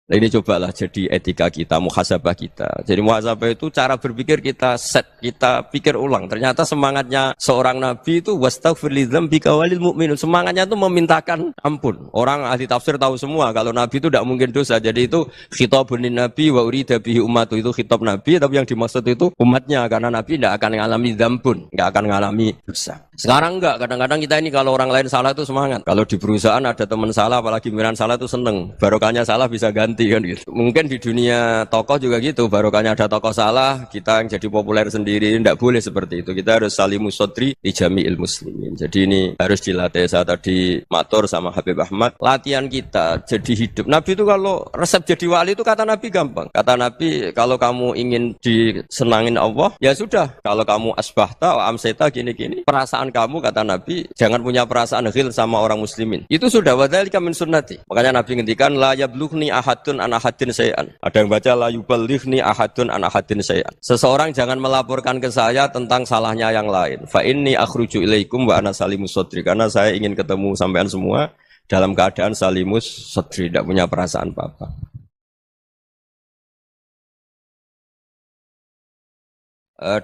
Nah, ini cobalah jadi etika kita, muhasabah kita. Jadi muhasabah itu cara berpikir kita set, kita pikir ulang. Ternyata semangatnya seorang nabi itu wastaghfir lidzambika walil mu'minun. Semangatnya itu memintakan ampun. Orang ahli tafsir tahu semua kalau nabi itu tidak mungkin dosa. Jadi itu khitabun nabi wa urida bihi ummatu, itu khitab nabi, tapi yang dimaksud itu umatnya, karena nabi tidak akan mengalami dzambun, tidak akan mengalami dosa. Sekarang enggak, kadang-kadang kita ini kalau orang lain salah itu semangat. Kalau di perusahaan ada teman salah, apalagi pimpinan salah itu seneng. Barokahnya salah bisa ganti kan gitu. Mungkin di dunia tokoh juga gitu, barokahnya ada tokoh salah, kita yang jadi populer sendiri. Tidak boleh seperti itu. Kita harus salimus sodri di jami'il muslimin. Jadi ini harus dilatih. Saya tadi matur sama Habib Ahmad, latihan kita jadi hidup. Nabi itu kalau resep jadi wali itu kata Nabi gampang. Kata Nabi, kalau kamu ingin disenangin Allah, ya sudah. Kalau kamu asbahta, amseta gini-gini, perasaan kamu, kata Nabi, jangan punya perasaan ghil sama orang muslimin. Itu sudah wadzalika min sunnati. Makanya Nabi ngendikan la yablughni ahadun an ahadin syai'an. Ada yang baca la yuballighni ahadun an ahadin syai'an. Seseorang jangan melaporkan ke saya tentang salahnya yang lain. Fa inni akhruju ilaikum wa ana salimus sadri. Karena saya ingin ketemu sampean semua dalam keadaan salimus sadri, tidak punya perasaan apa-apa.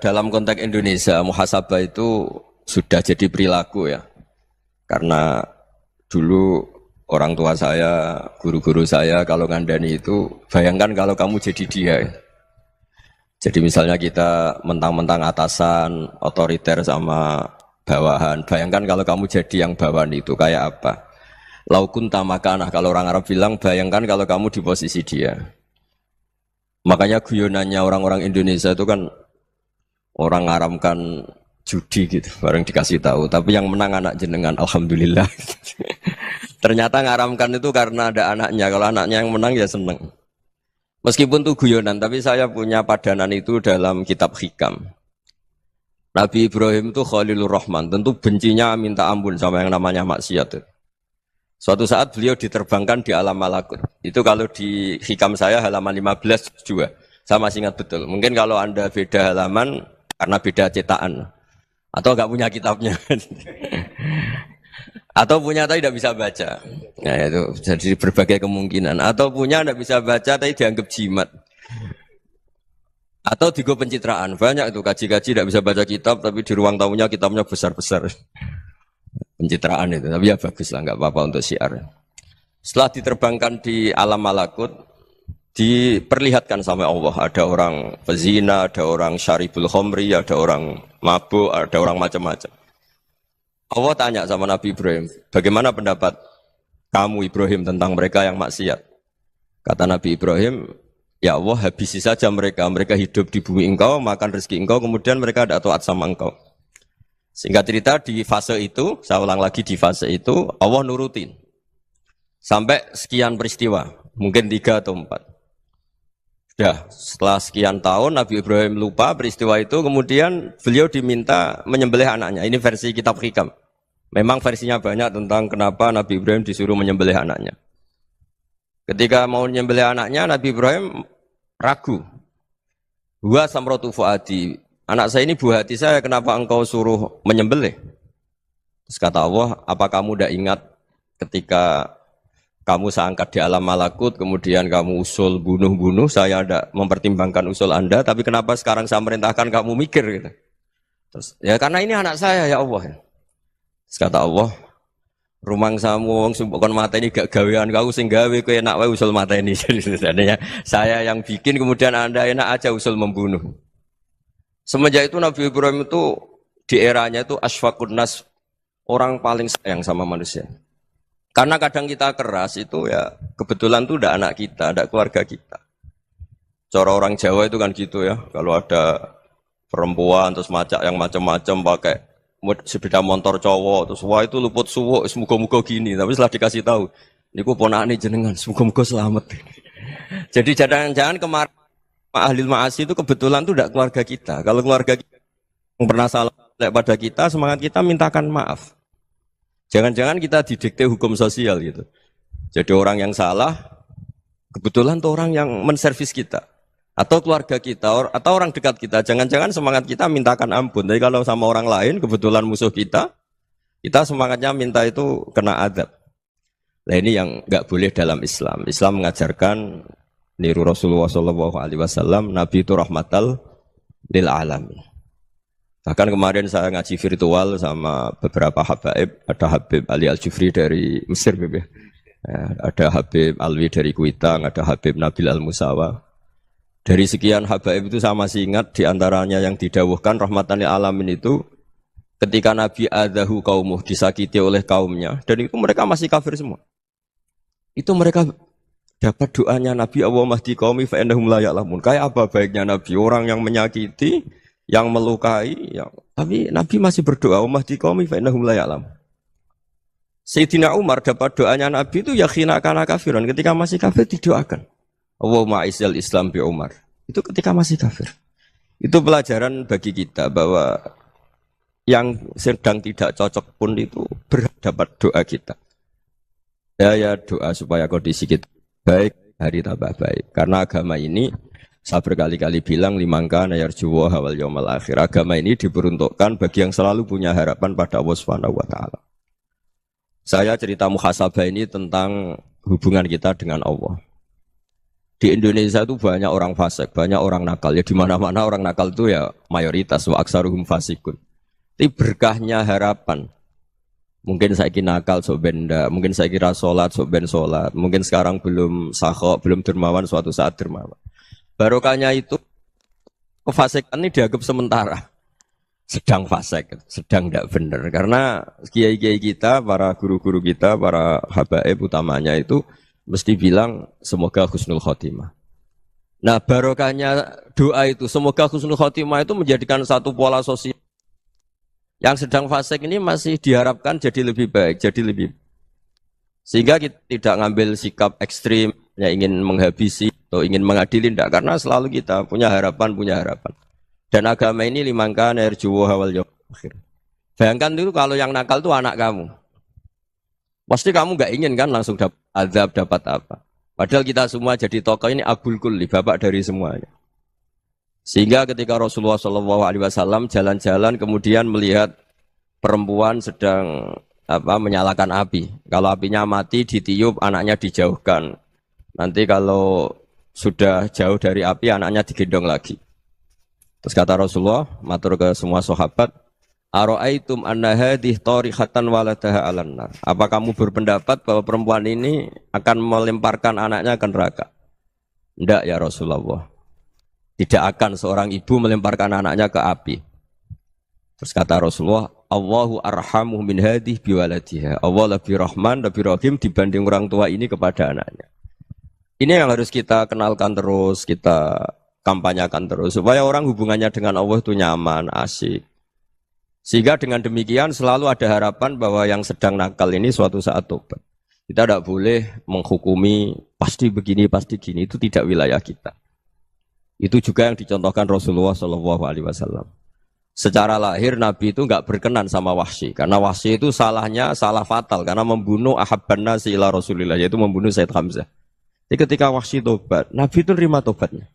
Dalam konteks Indonesia, muhasabah itu sudah jadi perilaku ya. Karena dulu orang tua saya, guru-guru saya kalau ngandani itu, bayangkan kalau kamu jadi dia. Jadi misalnya kita mentang-mentang atasan, otoriter sama bawahan. Bayangkan kalau kamu jadi yang bawahan itu kayak apa? Laukun tamakanah, kalau orang Arab bilang, bayangkan kalau kamu di posisi dia. Makanya guyonannya orang-orang Indonesia itu kan orang ngaramkan judi gitu, bareng dikasih tahu. Tapi yang menang anak jenengan, alhamdulillah. Ternyata ngaramkan itu karena ada anaknya. Kalau anaknya yang menang ya seneng. Meskipun itu guyonan, tapi saya punya padanan itu dalam kitab Hikam. Nabi Ibrahim itu Khalilur Rahman, tentu bencinya minta ampun sama yang namanya maksiat. Suatu saat beliau diterbangkan di alam malakut. Itu kalau di Hikam saya halaman 15 juga. Saya masih ingat betul. Mungkin kalau Anda beda halaman karena beda cetakan. Atau enggak punya kitabnya. Atau punya tapi tidak bisa baca. Nah itu jadi berbagai kemungkinan. Atau punya tidak bisa baca tapi dianggap jimat. Atau digo pencitraan. Banyak itu kaji-kaji tidak bisa baca kitab tapi di ruang tamunya kitabnya besar-besar. Pencitraan itu. Tapi ya bagus lah, enggak apa-apa untuk syiar. Setelah diterbangkan di alam malakut, diperlihatkan sama Allah, ada orang pezina, ada orang syaribul khomri, ada orang mabuk, ada orang macam-macam. Allah tanya sama Nabi Ibrahim, bagaimana pendapat kamu Ibrahim tentang mereka yang maksiat? Kata Nabi Ibrahim, ya Allah habisi saja mereka, mereka hidup di bumi engkau, makan rezeki engkau, kemudian mereka tidak taat sama engkau. Singkat cerita di fase itu, saya ulang lagi di fase itu, Allah nurutin. Sampai sekian peristiwa, mungkin 3 atau 4. Ya, setelah sekian tahun Nabi Ibrahim lupa peristiwa itu, kemudian beliau diminta menyembelih anaknya. Ini versi kitab Hikam. Memang versinya banyak tentang kenapa Nabi Ibrahim disuruh menyembelih anaknya. Ketika mau menyembelih anaknya, Nabi Ibrahim ragu. Huwa samratu fuadi. Anak saya ini buah hati saya, kenapa engkau suruh menyembelih? Terus kata Allah, apa kamu tidak ingat ketika kamu saya angkat di alam malakut, kemudian kamu usul bunuh-bunuh, saya tidak mempertimbangkan usul Anda, tapi kenapa sekarang saya merintahkan kamu mikir gitu. Terus, ya karena ini anak saya ya Allah. Terus kata Allah, rumang samu wong sumpukon mata ini gak gawean kau sing gawe kowe enak wae usul mata ini. Jadi saya yang bikin, kemudian Anda enak aja usul membunuh. Semenjak itu Nabi Ibrahim itu di eranya itu asfaqun nas, orang paling sayang sama manusia. Karena kadang kita keras itu ya kebetulan itu udah anak kita, ada keluarga kita. Cara orang Jawa itu kan gitu ya, kalau ada perempuan terus macak yang macam-macam pakai sepeda motor cowok terus wah itu luput suwuk, semoga-moga gini. Tapi setelah dikasih tahu, niku ponakane jenengan, semoga-moga selamat. Jadi jangan-jangan kemarin ahli ma'asi itu kebetulan itu udah keluarga kita. Kalau keluarga kita yang pernah salah pada kita, semangat kita mintakan maaf. Jangan-jangan kita didikte hukum sosial gitu. Jadi orang yang salah, kebetulan tuh orang yang menservis kita. Atau keluarga kita, atau orang dekat kita. Jangan-jangan semangat kita mintakan ampun. Tapi kalau sama orang lain, kebetulan musuh kita semangatnya minta itu kena adab. Nah ini yang nggak boleh dalam Islam. Islam mengajarkan niru Rasulullah SAW, Nabi itu rahmatal lil alamin. Bahkan kemarin saya ngaji virtual sama beberapa habaib, ada Habib Ali Al-Jufri dari Mesir, ada Habib Alwi dari Kuitang, ada Habib Nabil Al-Musawa. Dari sekian habaib itu saya masih ingat diantaranya yang didawuhkan rahmatan lil alamin itu ketika Nabi adahu kaumuh, disakiti oleh kaumnya, dan itu mereka masih kafir semua. Itu mereka dapat doanya Nabi Allahumma hdi qaumi fa innahum la ya'lamun. Kayak apa baiknya Nabi, orang yang menyakiti, yang melukai, tapi Nabi masih berdoa Allahumma hdi qaumi fa innahum la ya'lamun. Sayyidina Umar dapat doanya Nabi itu yakhina kana kafiran, ketika masih kafir didoakan. Allahumma aizzal Islam bi Umar. Itu ketika masih kafir. Itu pelajaran bagi kita bahwa yang sedang tidak cocok pun itu berdapat doa kita. Ya doa supaya kondisi kita baik, hari tambah baik. Karena agama ini, saya berkali-kali bilang, limangka nayarjuwa hawal yawmal akhir. Agama ini diperuntukkan bagi yang selalu punya harapan pada Allah Subhanahu wa Ta'ala. Saya cerita muhasabah ini tentang hubungan kita dengan Allah. Di Indonesia itu banyak orang fasik, banyak orang nakal. Ya di mana-mana orang nakal itu ya mayoritas, wa aksaruhum fasikun. Tapi berkahnya harapan. Mungkin saya kira nakal sok benda, mungkin saya kira sholat sok ben sholat, mungkin sekarang belum sakhok, belum dermawan, suatu saat dermawan. Barokahnya itu kefasikan ini dianggap sementara, sedang fasik, sedang tidak benar. Karena kiai-kiai kita, para guru-guru kita, para habaib utamanya itu mesti bilang semoga husnul khotimah. Nah barokahnya doa itu, semoga husnul khotimah itu menjadikan satu pola sosial. Yang sedang fasik ini masih diharapkan jadi lebih baik, jadi lebih. Sehingga kita tidak ngambil sikap ekstrim, ya ingin menghabisi atau ingin mengadili, tidak. Karena selalu kita punya harapan. Dan agama ini limangka nerjuwa hawal yawmal akhir. Bayangkan itu kalau yang nakal itu anak kamu. Pasti kamu nggak ingin kan langsung dapat azab, dapat apa. Padahal kita semua jadi tokoh ini abul kulli, bapak dari semuanya. Sehingga ketika Rasulullah SAW jalan-jalan kemudian melihat perempuan sedang menyalakan api. Kalau apinya mati ditiup, anaknya dijauhkan. Nanti kalau sudah jauh dari api, anaknya digendong lagi. Terus kata Rasulullah, matur ke semua sahabat, Aro'aitum anna hadih tarihatan waladaha alan nar. Apa kamu berpendapat bahwa perempuan ini akan melemparkan anaknya ke neraka? Tidak ya Rasulullah. Tidak akan seorang ibu melemparkan anaknya ke api. Terus kata Rasulullah, Allahu arhamu min hadih biwaladiha. Allah lebih rahman, lebih rahim dibanding orang tua ini kepada anaknya. Ini yang harus kita kenalkan terus, kita kampanyakan terus. Supaya orang hubungannya dengan Allah itu nyaman, asik. Sehingga dengan demikian selalu ada harapan bahwa yang sedang nakal ini suatu saat tobat. Kita tidak boleh menghukumi pasti begini, pasti gini. Itu tidak wilayah kita. Itu juga yang dicontohkan Rasulullah SAW. Secara lahir Nabi itu nggak berkenan sama Wahsy, karena Wahsy itu salahnya salah fatal karena membunuh ahabban nasi ila Rasulillah, yaitu membunuh Sayyid Hamzah. Jadi ketika Wahsy tobat, Nabi itu nerima tobatnya.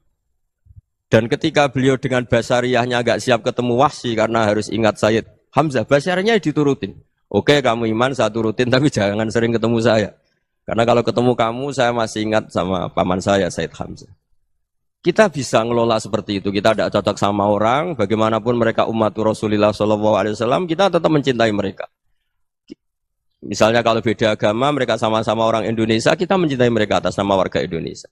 Dan ketika beliau dengan basariyahnya agak siap ketemu Wahsy karena harus ingat Sayyid Hamzah, basariyahnya diturutin. Oke, kamu iman, saya turutin, tapi jangan sering ketemu saya. Karena kalau ketemu kamu, saya masih ingat sama paman saya, Sayyid Hamzah. Kita bisa ngelola seperti itu. Kita tidak cocok sama orang, bagaimanapun mereka umat Rasulullah SAW, kita tetap mencintai mereka. Misalnya kalau beda agama, mereka sama-sama orang Indonesia, kita mencintai mereka atas nama warga Indonesia.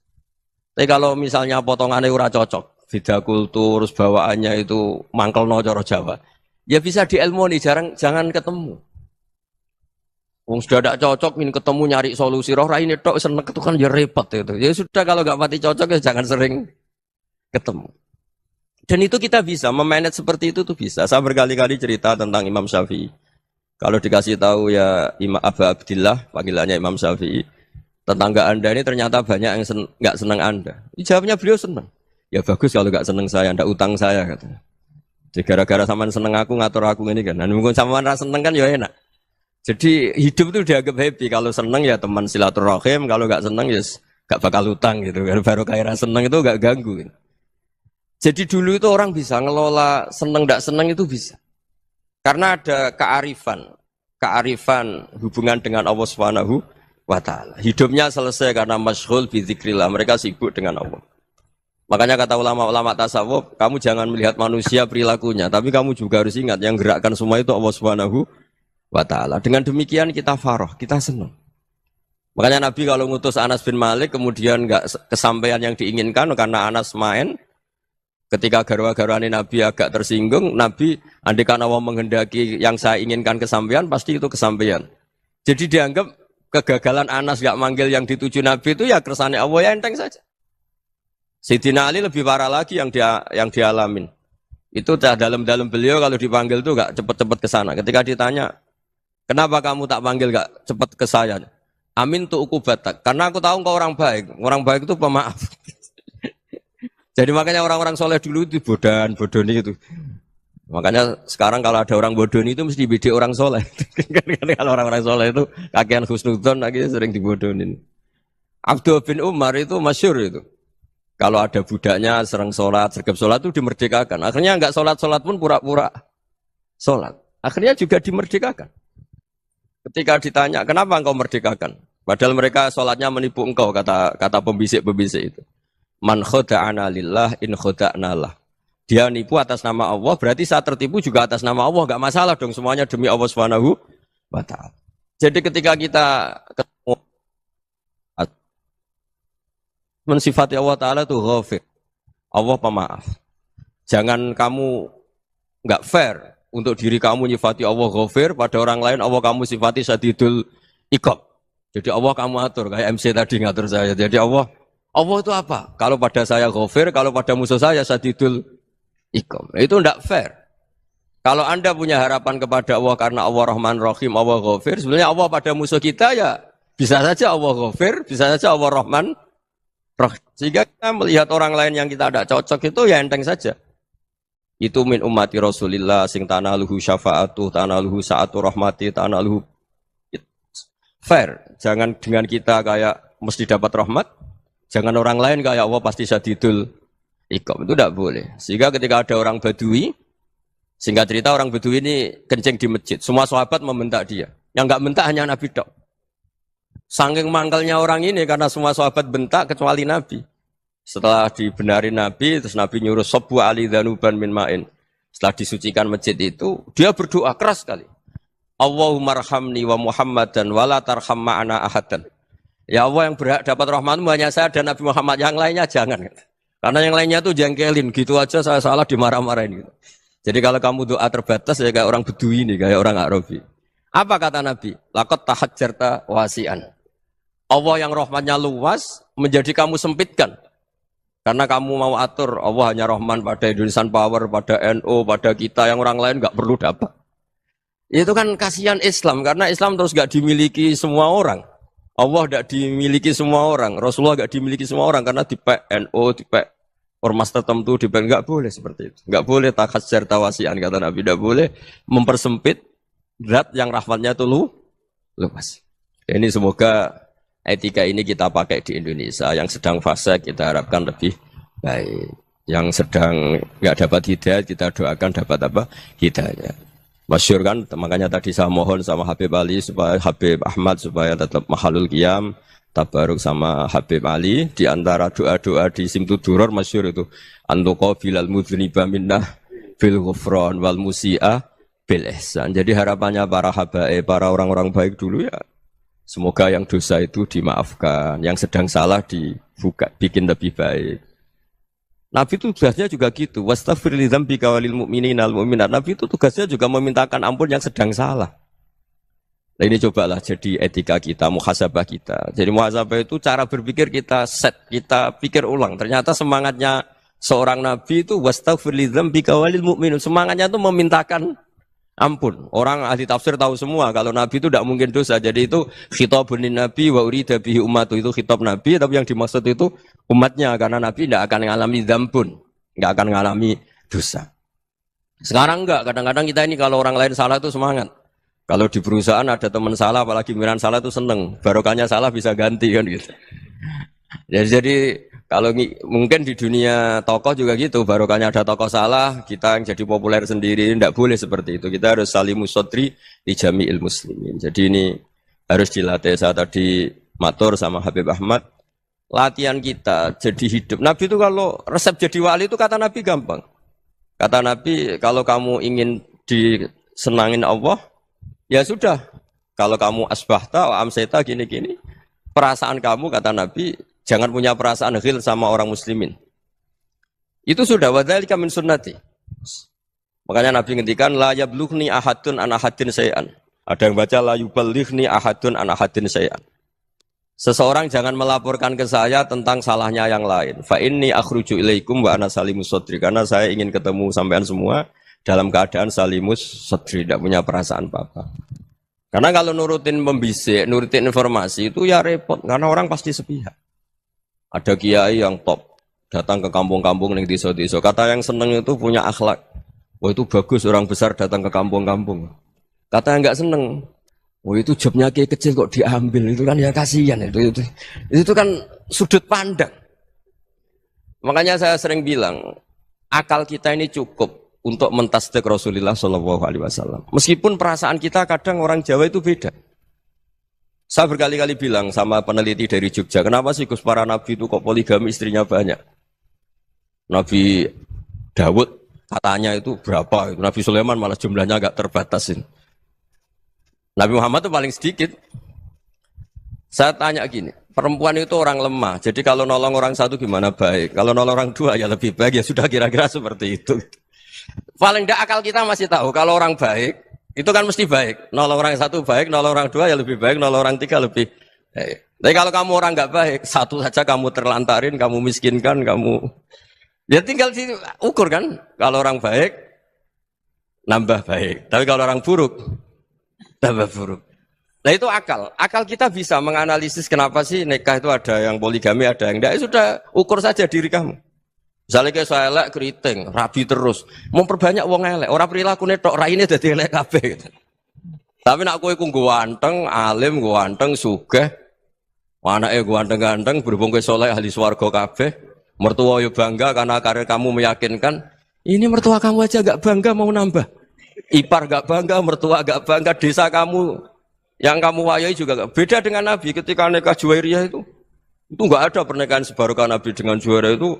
Tapi kalau misalnya potongannya ora cocok, beda kultur, bawaannya itu mangkel no coro Jawa, ya bisa diilmoni, jangan ketemu. Wong sudah tidak cocok, ingin ketemu nyari solusi. Roh ini tok seneng itu kan ya repot itu. Ya sudah kalau nggak mati cocok ya jangan sering ketemu. Dan itu kita bisa memanage seperti itu tuh bisa. Saya berkali-kali cerita tentang Imam Syafi'i. Kalau dikasih tahu ya Imam Abu Abdillah, panggilannya Imam Syafi'i, tetangga Anda ini ternyata banyak yang nggak senang Anda. Jawabnya beliau senang. Ya bagus kalau nggak senang saya, ndak utang saya katanya. Jadi gara-gara sampean seneng aku ngatur aku ini kan. Dan mungkin sampean ra seneng kan ya enak. Jadi hidup itu dianggap happy. Kalau seneng ya teman silaturahim, kalau nggak seneng ya nggak bakal utang gitu. Baru kayak seneng itu nggak ganggu. Gitu. Jadi dulu itu orang bisa ngelola seneng ndak seneng itu bisa. Karena ada kearifan hubungan dengan Allah Subhanahu wa ta'ala. Hidupnya selesai karena masyghul bi dzikrillah, mereka sibuk dengan Allah. Makanya kata ulama-ulama tasawuf, kamu jangan melihat manusia perilakunya, tapi kamu juga harus ingat yang gerakkan semua itu Allah Subhanahu wa ta'ala. Dengan demikian kita farah, kita senang. Makanya Nabi kalau ngutus Anas bin Malik kemudian enggak kesampaian yang diinginkan karena Anas main, ketika garwa-garwane Nabi agak tersinggung, Nabi andaikan Allah menghendaki yang saya inginkan kesampaian, pasti itu kesampaian. Jadi dianggap kegagalan Anas enggak manggil yang dituju Nabi itu ya kersane Allah, ya enteng saja. Sayyidina Ali lebih parah lagi yang dialamin. Itu dalam beliau kalau dipanggil itu enggak cepat-cepat ke sana. Ketika ditanya, "Kenapa kamu tak panggil enggak cepat ke saya?" "Amin tu ukubatak." Karena aku tahu engkau orang baik. Orang baik itu pemaaf. Jadi makanya orang-orang soleh dulu itu bodoni itu. Makanya sekarang kalau ada orang bodoni itu mesti beda orang soleh. Kalau orang-orang soleh itu kakean husnudzon lagi sering dibodonin. Abdul bin Umar itu masyhur itu. Kalau ada budaknya serang sholat, sergap sholat itu dimerdekakan. Akhirnya enggak sholat pun pura-pura sholat. Akhirnya juga dimerdekakan. Ketika ditanya, kenapa engkau merdekakan? Padahal mereka sholatnya menipu engkau, kata pembisik-pembisik itu. Man khoda'ana lillah in khoda'na lah. Dia nipu atas nama Allah, berarti saat tertipu juga atas nama Allah. Enggak masalah dong, semuanya demi Allah Subhanahu wa ta'ala. Jadi ketika kita ketemu mensifati Allah Ta'ala itu ghafir. Allah pemaaf. Jangan kamu enggak fair untuk diri kamu nyifati Allah ghafir, pada orang lain Allah kamu sifati syadidul iqab. Jadi Allah kamu atur, kayak MC tadi ngatur saya. Jadi Allah itu apa? Kalau pada saya ghafir, kalau pada musuh saya syadidul iqab. Itu enggak fair. Kalau Anda punya harapan kepada Allah karena Allah Rahman Rahim, Allah ghafir, sebenarnya Allah pada musuh kita ya bisa saja Allah ghafir, bisa saja Allah Rahman Rahim. Sehingga kita melihat orang lain yang kita tidak cocok itu ya enteng saja. Itu min ummati Rasulillah sing tanaluhu syafa'atu, tanaluhu sa'atu rahmati, tanaluhu fair. Jangan dengan kita kayak mesti dapat rahmat. Jangan orang lain kayak Allah pasti syadidul iqab. Itu tidak boleh. Sehingga ketika ada orang Badui, singkat cerita orang Badui ini kencing di masjid. Semua sahabat membentak dia. Yang enggak bentak hanya Nabi tok. Saking mangkalnya orang ini karena semua sahabat bentak kecuali Nabi. Setelah dibenarin Nabi, terus Nabi nyuruh sabbu ali dhanuban min ma'in. Setelah disucikan masjid itu, dia berdoa keras sekali. Allahumma arhamni wa Muhammadan wa la tarham ma'ana ahadan. Ya Allah, yang berhak dapat rahmatmu hanya saya dan Nabi Muhammad, yang lainnya jangan. Karena yang lainnya tuh jengkelin, gitu aja saya salah dimarah-marahin. Gitu. Jadi kalau kamu doa terbatas ya kayak orang Bedui ini, kayak orang Arabi. Apa kata Nabi? Laqad tahajjarta wasi'an. Allah yang rahmatnya luas menjadi kamu sempitkan. Karena kamu mau atur Allah hanya rahman pada Indonesian Power, pada NU, pada kita yang orang lain nggak perlu dapat. Itu kan kasihan Islam karena Islam terus nggak dimiliki semua orang. Allah nggak dimiliki semua orang. Rasulullah nggak dimiliki semua orang karena di NU, di ormas tertentu, di nggak boleh seperti itu. Nggak boleh takhasyar tawasian kata Nabi, nggak boleh mempersempit zat yang rahmatnya itu luas. Ini semoga etika ini kita pakai di Indonesia. Yang sedang fase kita harapkan lebih baik. Yang sedang nggak dapat hidayah kita doakan dapat apa? Hidayah. Masyhur kan, makanya tadi saya mohon sama Habib Ali supaya Habib Ahmad supaya tetap mahalul qiyam, tabaruk sama Habib Ali di antara doa-doa di Simtud Duror masyhur itu antuqabilal mudhniba minnah bil ghufran wal musi'a bil ihsan. Jadi harapannya para habaib, para orang-orang baik dulu ya semoga yang dosa itu dimaafkan, yang sedang salah dibuka, bikin lebih baik. Nabi itu tugasnya juga gitu. Wastaghfir li dzambika walil mu'minina wal mu'minat. Nabi itu tugasnya juga memintakan ampun yang sedang salah. Nah ini cobalah jadi etika kita, muhasabah kita. Jadi muhasabah itu cara berpikir kita set, kita pikir ulang. Ternyata semangatnya seorang nabi itu wastaghfir li dzambika walil mu'minin. Semangatnya itu memintakan ampun. Orang ahli tafsir tahu semua kalau Nabi itu tidak mungkin dosa. Jadi itu khitabun Nabi wa urida bihi ummatu, itu khitab Nabi, tapi yang dimaksud itu umatnya karena Nabi tidak akan mengalami dzambun, tidak akan mengalami dosa. Sekarang enggak, kadang-kadang kita ini kalau orang lain salah itu semangat. Kalau di perusahaan ada teman salah, apalagi miran salah itu seneng. Barokahnya salah bisa ganti kan gitu. Jadi kalau mungkin di dunia tokoh juga gitu, barokahnya ada tokoh salah, kita yang jadi populer sendiri, tidak boleh seperti itu. Kita harus salimus sodri di jami'il muslimin. Jadi ini harus dilatih. Saya tadi Matur sama Habib Ahmad, latihan kita jadi hidup. Nabi itu kalau resep jadi wali itu kata Nabi gampang. Kata Nabi, kalau kamu ingin disenangin Allah, ya sudah. Kalau kamu asbahta, wa amseta, gini-gini. Perasaan kamu, kata Nabi, jangan punya perasaan ghil sama orang muslimin. Itu sudah, wadzalika min sunnati. Makanya Nabi ngendikan, la yablughni ahadun an ahadin syai'an. Ada yang baca, la yuballighni ahadun an ahadin syai'an. Seseorang jangan melaporkan ke saya tentang salahnya yang lain. Fa inni akhruju ilaikum wa ana salimus sadri. Karena saya ingin ketemu sampean semua dalam keadaan salimus sadri, tidak punya perasaan apa-apa. Karena kalau nurutin membisik, nurutin informasi itu ya repot. Karena orang pasti sepihak. Ada kiai yang top, datang ke kampung-kampung yang desa-desa. Kata yang seneng itu punya akhlak. Wah itu bagus orang besar datang ke kampung-kampung. Kata yang enggak seneng, oh itu jobnya kayak kecil kok diambil, itu kan ya kasihan itu kan sudut pandang. Makanya saya sering bilang akal kita ini cukup untuk mentasdik Rasulullah Shallallahu Alaihi Wasallam. Meskipun perasaan kita kadang orang Jawa itu beda. Saya berkali-kali bilang sama peneliti dari Jogja, kenapa sih Gus para nabi itu kok poligami istrinya banyak? Nabi Dawud katanya itu berapa? Nabi Sulaiman malah jumlahnya agak terbatasin. Nabi Muhammad itu paling sedikit. Saya tanya gini, perempuan itu orang lemah, jadi kalau nolong orang satu gimana baik, kalau nolong orang dua ya lebih baik, ya sudah kira-kira seperti itu. Paling tidak akal kita masih tahu, kalau orang baik, itu kan mesti baik. Nolong orang satu baik, nolong orang dua ya lebih baik, nolong orang tiga lebih baik. Tapi kalau kamu orang nggak baik, satu saja kamu terlantarin, kamu miskinkan, kamu... Ya tinggal diukur kan, kalau orang baik, nambah baik. Tapi kalau orang buruk, tambah buruk. Nah itu akal. Akal kita bisa menganalisis kenapa sih nikah itu ada yang poligami, ada yang enggak. Sudah ukur saja diri kamu. Misalnya kayak saya elek keriting, rabi terus. Memperbanyak wong elek. Orang perilaku netok raine dadi elek kabeh gitu. Tapi nak kowe ku ganteng, alim, ganteng, sugih. Anake ganteng-ganteng, berhubung kowe saleh ahli swarga kabeh. Mertua yo bangga karena karir kamu meyakinkan. Ini mertua kamu aja enggak bangga mau nambah. Ipar gak bangga, mertua gak bangga, desa kamu yang kamu wayai juga gak. Beda dengan Nabi ketika nikah Juwairiyah itu gak ada pernikahan sebarokah Nabi dengan Juwairiyah itu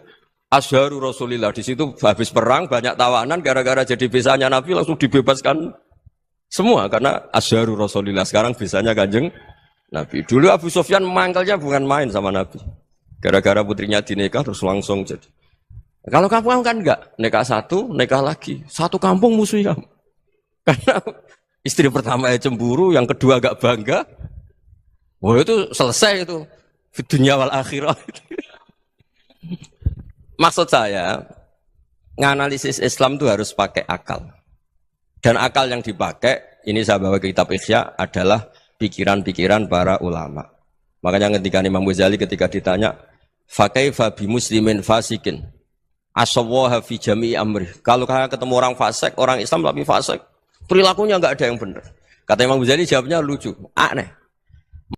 Azharu Rasulillah. Di situ habis perang banyak tawanan gara-gara jadi besanya Nabi langsung dibebaskan semua karena Azharu Rasulillah. Sekarang besanya Kanjeng Nabi. Dulu Abu Sufyan mangkalnya bukan main sama Nabi. Gara-gara putrinya dinikah terus langsung jadi. Kalau kamu kan enggak, nikah satu, nikah lagi. Satu kampung musuh kamu. Karena istri pertama ya cemburu, yang kedua agak bangga. Wah itu selesai itu. Dunia wal akhirah. Maksud saya, nganalisis Islam itu harus pakai akal. Dan akal yang dipakai, ini saya bawa ke kitab Ihya, adalah pikiran-pikiran para ulama. Makanya ketika Imam Ghazali ketika ditanya, fakaifa bi muslimin fasikin asawaha fi jami'i amri. Kalau ketemu orang fasik, orang Islam tapi fasik, perilakunya enggak ada yang benar. Kata Imam Ghazali jawabnya lucu, aneh.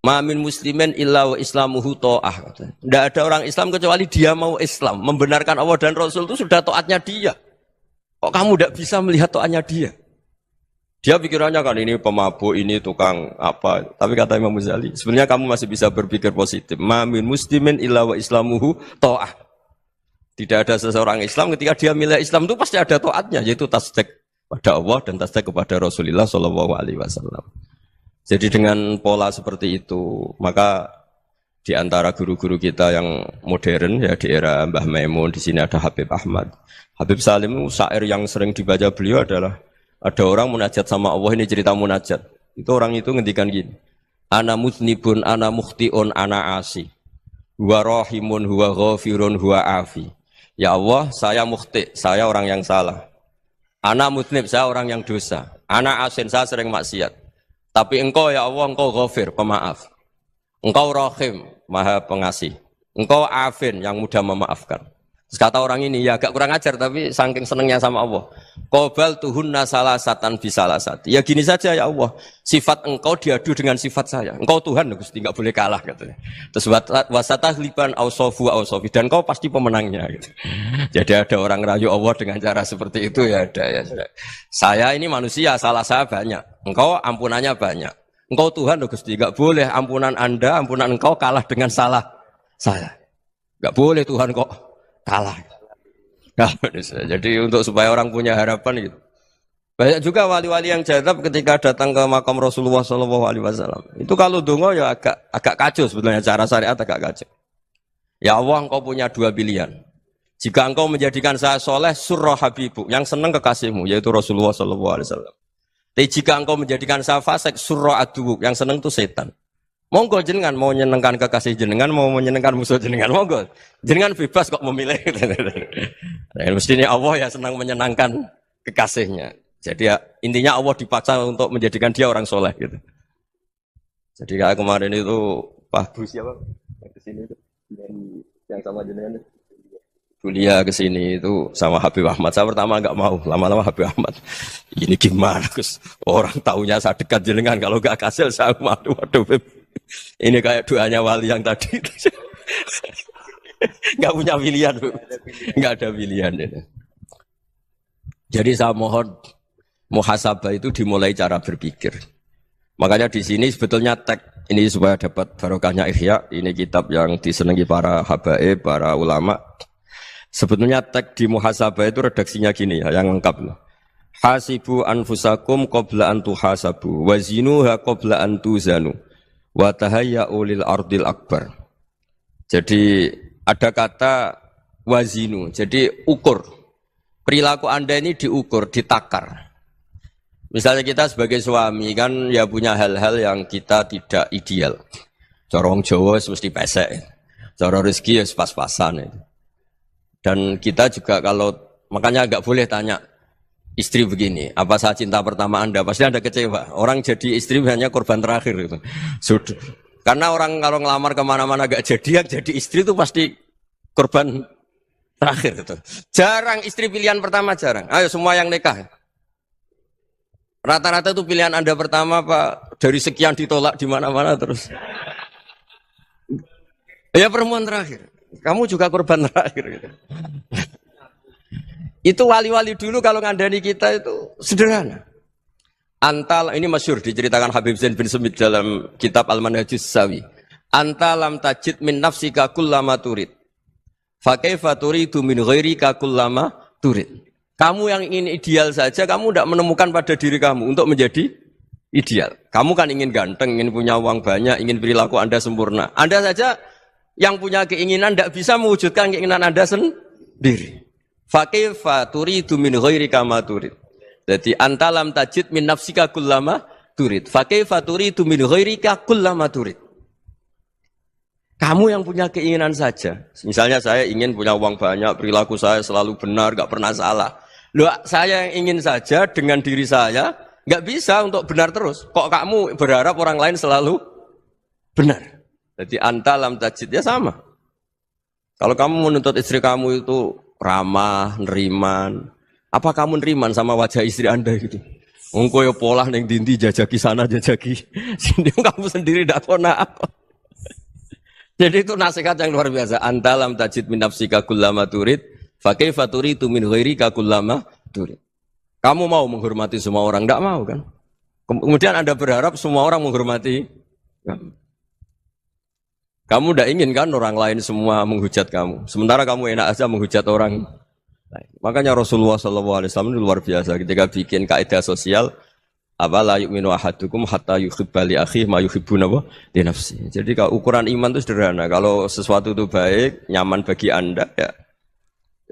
Ma min muslimin illa wa islamuhu ta'ah. Tidak ada orang Islam kecuali dia mau Islam, membenarkan Allah dan Rasul itu sudah taatnya dia. Kok kamu tidak bisa melihat taatnya dia? Dia pikirannya kan ini pemabuk, ini tukang apa. Tapi kata Imam Ghazali, sebenarnya kamu masih bisa berpikir positif. Ma min muslimin illa wa islamuhu ta'ah. Tidak ada seseorang Islam ketika dia milih Islam itu pasti ada taatnya, yaitu tasdik pada Allah dan tasdik kepada Rasulullah SAW. Jadi dengan pola seperti itu, maka di antara guru-guru kita yang modern ya di era Mbah Maimun, di sini ada Habib Ahmad. Habib Salim, syair yang sering dibaca beliau adalah ada orang munajat sama Allah, ini cerita munajat. Itu orang itu ngendikan gini, ana muznibun, ana mukhtiun, ana asi. Huwa rahimun, huwa ghafirun, huwa afi. Ya Allah, saya mukhti, saya orang yang salah. Ana muznib, saya orang yang dosa. Ana asin, saya sering maksiat. Tapi engkau ya Allah, engkau ghafir, pemaaf. Engkau rahim, maha pengasih. Engkau afin, yang mudah memaafkan. Terus kata orang ini, ya agak kurang ajar, tapi saking senengnya sama Allah. Qobal tuhunna salasatan bisalasat. Ya gini saja ya Allah, sifat engkau diadu dengan sifat saya. Engkau Tuhan, Gusti, enggak boleh kalah katanya. Terus wasatahliban ausofu ausofi, dan engkau pasti pemenangnya gitu. Jadi ada orang rayu Allah dengan cara seperti itu ya ada ya. Saya ini manusia, salah saya banyak. Engkau ampunannya banyak. Engkau Tuhan loh Gusti, enggak boleh ampunan Anda, ampunan engkau kalah dengan salah saya. Enggak boleh Tuhan kok kalah. Nah, jadi untuk supaya orang punya harapan gitu. Banyak juga wali-wali yang jadab ketika datang ke makam Rasulullah SAW. Itu kalau dongo ya agak kacau sebetulnya, cara syariat agak kacau. Ya Allah, engkau punya dua pilihan. Jika engkau menjadikan saya soleh, surah habibu, yang senang kekasihmu, yaitu Rasulullah SAW. Tapi jika engkau menjadikan saya fasik, surah aduuk, yang senang itu setan. Monggo jenengan mau menyenangkan kekasih jenengan, mau menyenangkan musuh jenengan, monggo. Jenengan bebas kok memilih. Nah, mestinya Allah ya senang menyenangkan kekasihnya. Jadi ya, intinya Allah dipaksa untuk menjadikan dia orang soleh gitu. Jadi kayak kemarin itu Pak Bu siapa? Yang kesini itu yang sama jenengan itu. Kuliah ke sini itu sama Habib Ahmad. Saya pertama enggak mau, lama-lama Habib Ahmad. Ini gimana, Gus? Orang taunya saya dekat jenengan, kalau enggak kasil saya waduh. Ini kayak doanya wali yang tadi. Enggak punya pilihan, Bu. Enggak ada pilihan ini. Jadi saya mohon muhasabah itu dimulai cara berpikir. Makanya di sini sebetulnya tag ini supaya dapat barokahnya Ihya. Ini kitab yang disenangi para habaib, para ulama. Sebetulnya tag di muhasabah itu redaksinya gini ya, yang lengkap loh. Hasibu anfusakum qabla an tuhasabu wa zinuha qabla an tuzanu wa tahayya'u lil ardil akbar. Jadi ada kata wazinu, jadi ukur. Perilaku Anda ini diukur, ditakar. Misalnya kita sebagai suami kan ya punya hal-hal yang kita tidak ideal. Corong Jawa mesti pesek. Cara rezeki ya pas-pasan. Dan kita juga kalau, makanya nggak boleh tanya istri begini, apa saya cinta pertama Anda? Pasti Anda kecewa. Orang jadi istri hanya korban terakhir gitu. Sudah. Karena orang kalau ngelamar kemana-mana gak jadi, yang jadi istri itu pasti korban terakhir gitu. Jarang istri pilihan pertama, jarang. Ayo semua yang nikah. Rata-rata itu pilihan Anda pertama Pak, dari sekian ditolak di mana-mana terus. Ya perempuan terakhir. Kamu juga korban terakhir gitu. Itu wali-wali dulu kalau ngandani kita itu sederhana. Antal, ini masyhur diceritakan Habib Zain bin Semit dalam kitab Al-Manhajus Sawi. Anta lam tajid min nafsika kullama turid. Fa kaifa turidu min ghairika kullama turid. Kamu yang ingin ideal saja, kamu tidak menemukan pada diri kamu untuk menjadi ideal. Kamu kan ingin ganteng, ingin punya uang banyak, ingin perilaku Anda sempurna. Anda saja yang punya keinginan tidak bisa mewujudkan keinginan Anda sendiri. Fa kaifa turidu min ghairika ma turid. Jadi anta lam tajid min nafsika kullama turid. Fa kaifa turidu min ghairika kullama turid. Kamu yang punya keinginan saja. Misalnya saya ingin punya uang banyak, perilaku saya selalu benar, enggak pernah salah. Loh, saya yang ingin saja dengan diri saya enggak bisa untuk benar terus. Kok kamu berharap orang lain selalu benar? Jadi anta lam tajid ya sama. Kalau kamu menuntut istri kamu itu ramah, neriman, apa kamu neriman sama wajah istri Anda gitu? Engko yo pola ning dindi jajaki sana jajaki sini, kamu sendiri ndak kona apa. Jadi itu nasihat yang luar biasa. Anta lam tajid min nafsika kullama turid, fa kaifa turidu min ghairika kullama turid. Kamu mau menghormati semua orang, ndak mau kan? Kemudian Anda berharap semua orang menghormati kamu. Kamu tidak ingin kan orang lain semua menghujat kamu. Sementara kamu enak aja menghujat orang lain. Makanya Rasulullah SAW itu luar biasa ketika bikin kaidah sosial. Apa la yu'minu ahadukum hatta yuhibba li akhihi ma yuhibbu li nafsihi. Jadi kalau ukuran iman itu sederhana. Kalau sesuatu itu baik, nyaman bagi Anda ya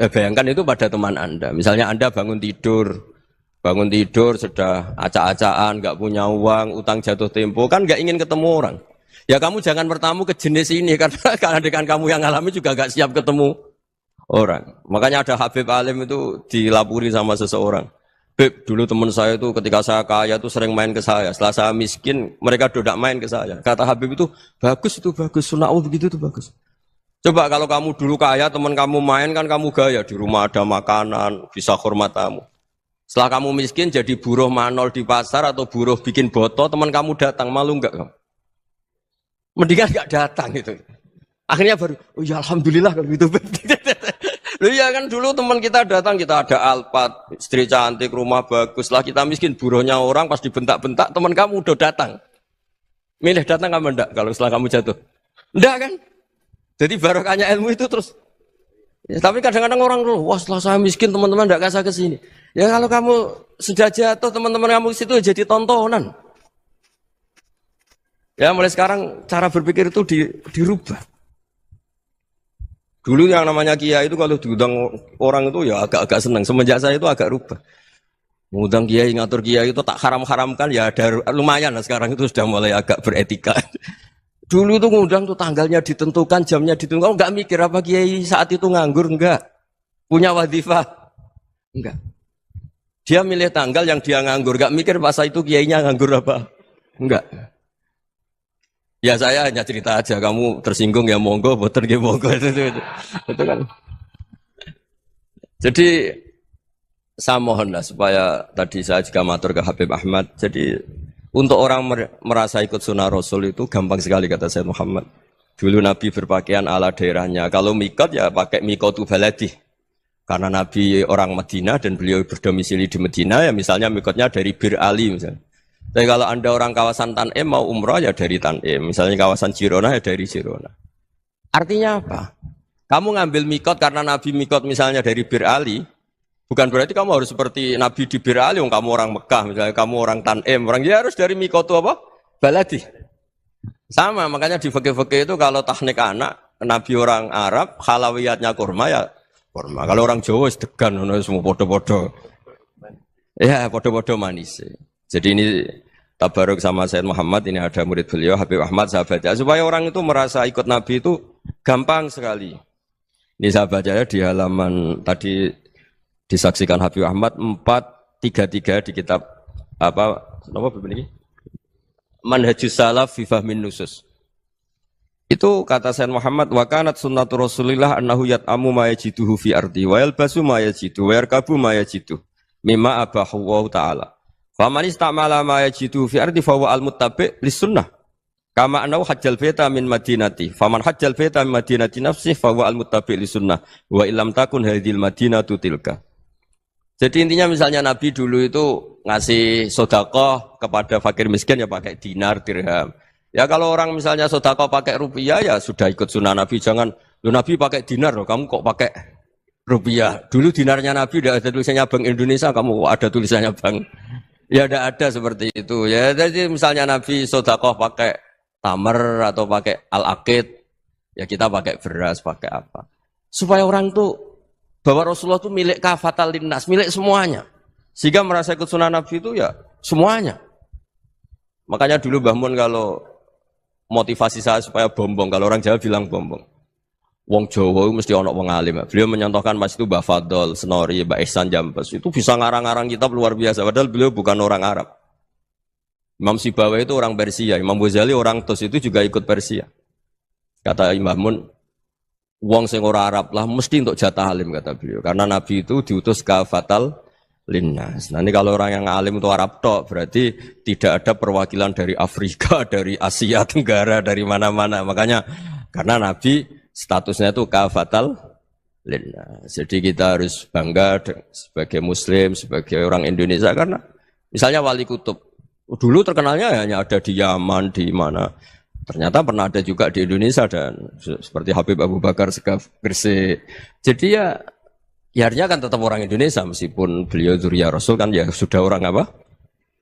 bayangkan itu pada teman Anda. Misalnya Anda bangun tidur sudah acak-acakan, enggak punya uang, utang jatuh tempo, kan enggak ingin ketemu orang. Ya kamu jangan bertamu ke jenis ini karena dengan kamu yang alami juga gak siap ketemu orang. Makanya ada Habib Alim itu dilapuri sama seseorang. Beb, dulu teman saya itu ketika saya kaya itu sering main ke saya. Setelah saya miskin, mereka tidak main ke saya. Kata Habib itu bagus, sunnah begitu itu bagus. Coba kalau kamu dulu kaya, teman kamu main kan kamu gaya. Di rumah ada makanan, bisa hormat kamu. Setelah kamu miskin jadi buruh manol di pasar atau buruh bikin botol, teman kamu datang, malu enggak kamu? Mendingan gak datang itu. Akhirnya baru, oh ya alhamdulillah kalau gitu. Loh ya kan dulu teman kita datang, kita ada Alphard, istri cantik, rumah bagus. Lah kita miskin, buruhnya orang pas dibentak-bentak, teman kamu udah datang. Milih datang apa enggak kalau setelah kamu jatuh? Enggak kan? Jadi barokahnya ilmu itu terus. Ya, tapi kadang-kadang orang tuh, wah setelah saya miskin teman-teman enggak kasih ke sini. Ya kalau kamu sudah jatuh teman-teman kamu situ jadi tontonan. Ya mulai sekarang cara berpikir itu dirubah. Dulu yang namanya kiai itu kalau diundang orang itu ya agak-agak senang. Semenjak saya itu agak rubah. Mengundang kiai, ngatur kiai itu tak haram-haramkan ya ada lumayan lah sekarang itu sudah mulai agak beretika. Dulu itu ngundang tuh tanggalnya ditentukan, jamnya ditentukan. Enggak mikir apa kiai saat itu nganggur, enggak. Punya wadifah, enggak. Dia milih tanggal yang dia nganggur, enggak mikir masa itu kiainya nganggur apa. Enggak. Ya saya hanya cerita aja, kamu tersinggung ya monggo, boten ya monggo itu kan. Jadi saya mohonlah supaya tadi saya juga matur ke Habib Ahmad. Jadi untuk orang merasa ikut sunnah Rasul itu gampang sekali kata Sayyid Muhammad. Dulu Nabi berpakaian ala daerahnya. Kalau mikot ya pakai mikotu baladi. Karena Nabi orang Madinah dan beliau berdomisili di Madinah ya misalnya mikotnya dari Bir Ali misalnya. Tapi kalau Anda orang kawasan Tanim mau umrah ya dari Tanim. Misalnya kawasan Jirona ya dari Jirona. Artinya apa? Kamu ngambil mikot karena Nabi mikot misalnya dari Bir Ali. Bukan berarti kamu harus seperti Nabi di Bir Ali. Kamu orang Mekah misalnya kamu orang Tanim. Orang dia harus dari mikot itu apa? Baladi. Sama makanya di fikih-fikih itu kalau teknik anak. Nabi orang Arab halawiyatnya kurma ya kurma. Kalau orang Jawa sedegan. Semua podo-podo. Ya podo-podo manis. Jadi ini tabaruk sama Sayyid Muhammad, ini ada murid beliau, Habib Ahmad, sahabatnya. Supaya orang itu merasa ikut Nabi itu gampang sekali. Ini sahabatnya di halaman tadi disaksikan Habib Ahmad 433 di kitab apa begini? Manhajus Salaf fi Fahmin Nusus. Itu kata Sayyid Muhammad, wa kanat sunnatu Rasulillah annahu yat'amu ma yajiduhu fi ardi wa yalbasu ma yajidu wa yarkabu ma yajidu mimma abahu wa ta'ala. Faman istamala ma yajidu fi ardi fa huwa al-muttabi' lis-sunnah. Kama annahu hajjal baita min madinati. Faman hajjal baita min madinati nafsihi fa huwa al-muttabi' lis-sunnah. Wa illam takun hadhil madinatu tilka. Jadi intinya misalnya Nabi dulu itu ngasih sedekah kepada fakir miskin ya pakai dinar, dirham. Ya kalau orang misalnya sedekah pakai rupiah ya sudah ikut sunnah Nabi. Jangan, lu Nabi pakai dinar loh, kamu kok pakai rupiah. Dulu dinarnya Nabi udah ada tulisannya Bank Indonesia, kamu ada tulisannya Bank. Ya tidak ada seperti itu. Ya jadi misalnya Nabi sedekah pakai tamar atau pakai al-aqid, ya kita pakai beras, pakai apa. Supaya orang tuh bahwa Rasulullah itu milik kafatal linnas, milik semuanya. Sehingga merasa ikut sunnah Nabi itu ya semuanya. Makanya dulu Mbah Mun kalau motivasi saya supaya bombong, kalau orang Jawa bilang bombong. Wong Jawa itu mesti ono wong alim. Beliau menyontohkan pas itu Mbah Fadol, Senori, Mbah Ihsan Jambes. Itu bisa ngarang-ngarang kitab luar biasa. Padahal beliau bukan orang Arab. Imam Sibawa itu orang Persia. Imam Ghazali orang Tus itu juga ikut Persia. Kata Imam Mun, wong sing ora Arab lah mesti untuk jatah alim kata beliau. Karena Nabi itu diutus ke fatal linnas. Nah ini kalau orang yang alim itu Arab tok, berarti tidak ada perwakilan dari Afrika, dari Asia Tenggara, dari mana-mana. Makanya karena Nabi statusnya itu kafatal linnas. Jadi kita harus bangga sebagai Muslim, sebagai orang Indonesia karena misalnya Wali Kutub dulu terkenalnya hanya ada di Yaman, di mana. Ternyata pernah ada juga di Indonesia dan seperti Habib Abu Bakar Segaf Gresik. Jadi ya artinya kan tetap orang Indonesia meskipun beliau dzurriyyah Rasul kan ya sudah orang apa?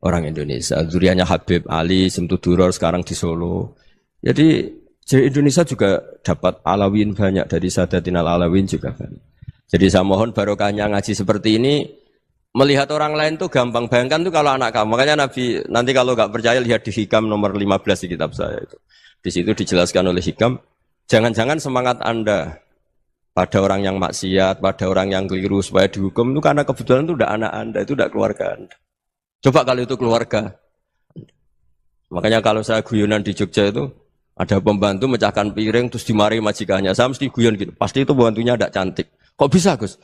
Orang Indonesia. Dzurriyyahnya Habib Ali Simtuduror sekarang di Solo. Jadi Indonesia juga dapat alawin banyak dari Sadatin al-Alawin juga banyak. Jadi saya mohon barokahnya ngaji seperti ini melihat orang lain tuh gampang. Bayangkan tuh kalau anak kamu. Makanya Nabi nanti kalau nggak percaya lihat di Hikam nomor 15 di kitab saya itu. Di situ dijelaskan oleh Hikam, jangan-jangan semangat Anda pada orang yang maksiat, pada orang yang keliru supaya dihukum itu karena kebetulan itu udah anak Anda, itu udah keluarga Anda. Coba kalau itu keluarga. Makanya kalau saya guyonan di Jogja itu ada pembantu mecahkan piring terus dimarahi majikannya. Saya mesti guyon gitu. Pasti itu pembantunya tidak cantik. Kok bisa Gus?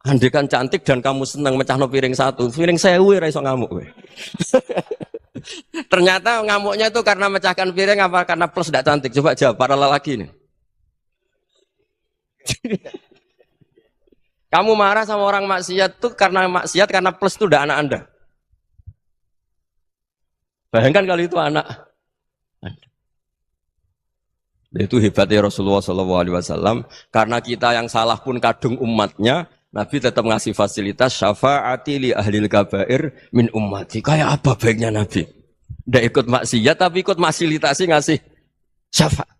Andai kan cantik dan kamu senang mecahno piring satu, piring 1000 ora iso ngamuk kowe. Ternyata ngamuknya itu karena mecahkan piring apa karena plus tidak cantik? Coba jawab para lelaki ini. Kamu marah sama orang maksiat tuh karena maksiat karena plus itu udah anak Anda. Bayangkan kalau itu anak Anda. Itu hebatnya Rasulullah SAW. Karena kita yang salah pun kadung umatnya, Nabi tetap ngasih fasilitas syafaati li ahlil kabair min ummati. Kayak apa baiknya Nabi? Nggak ikut maksiat tapi ikut fasilitasi ngasih syafaat.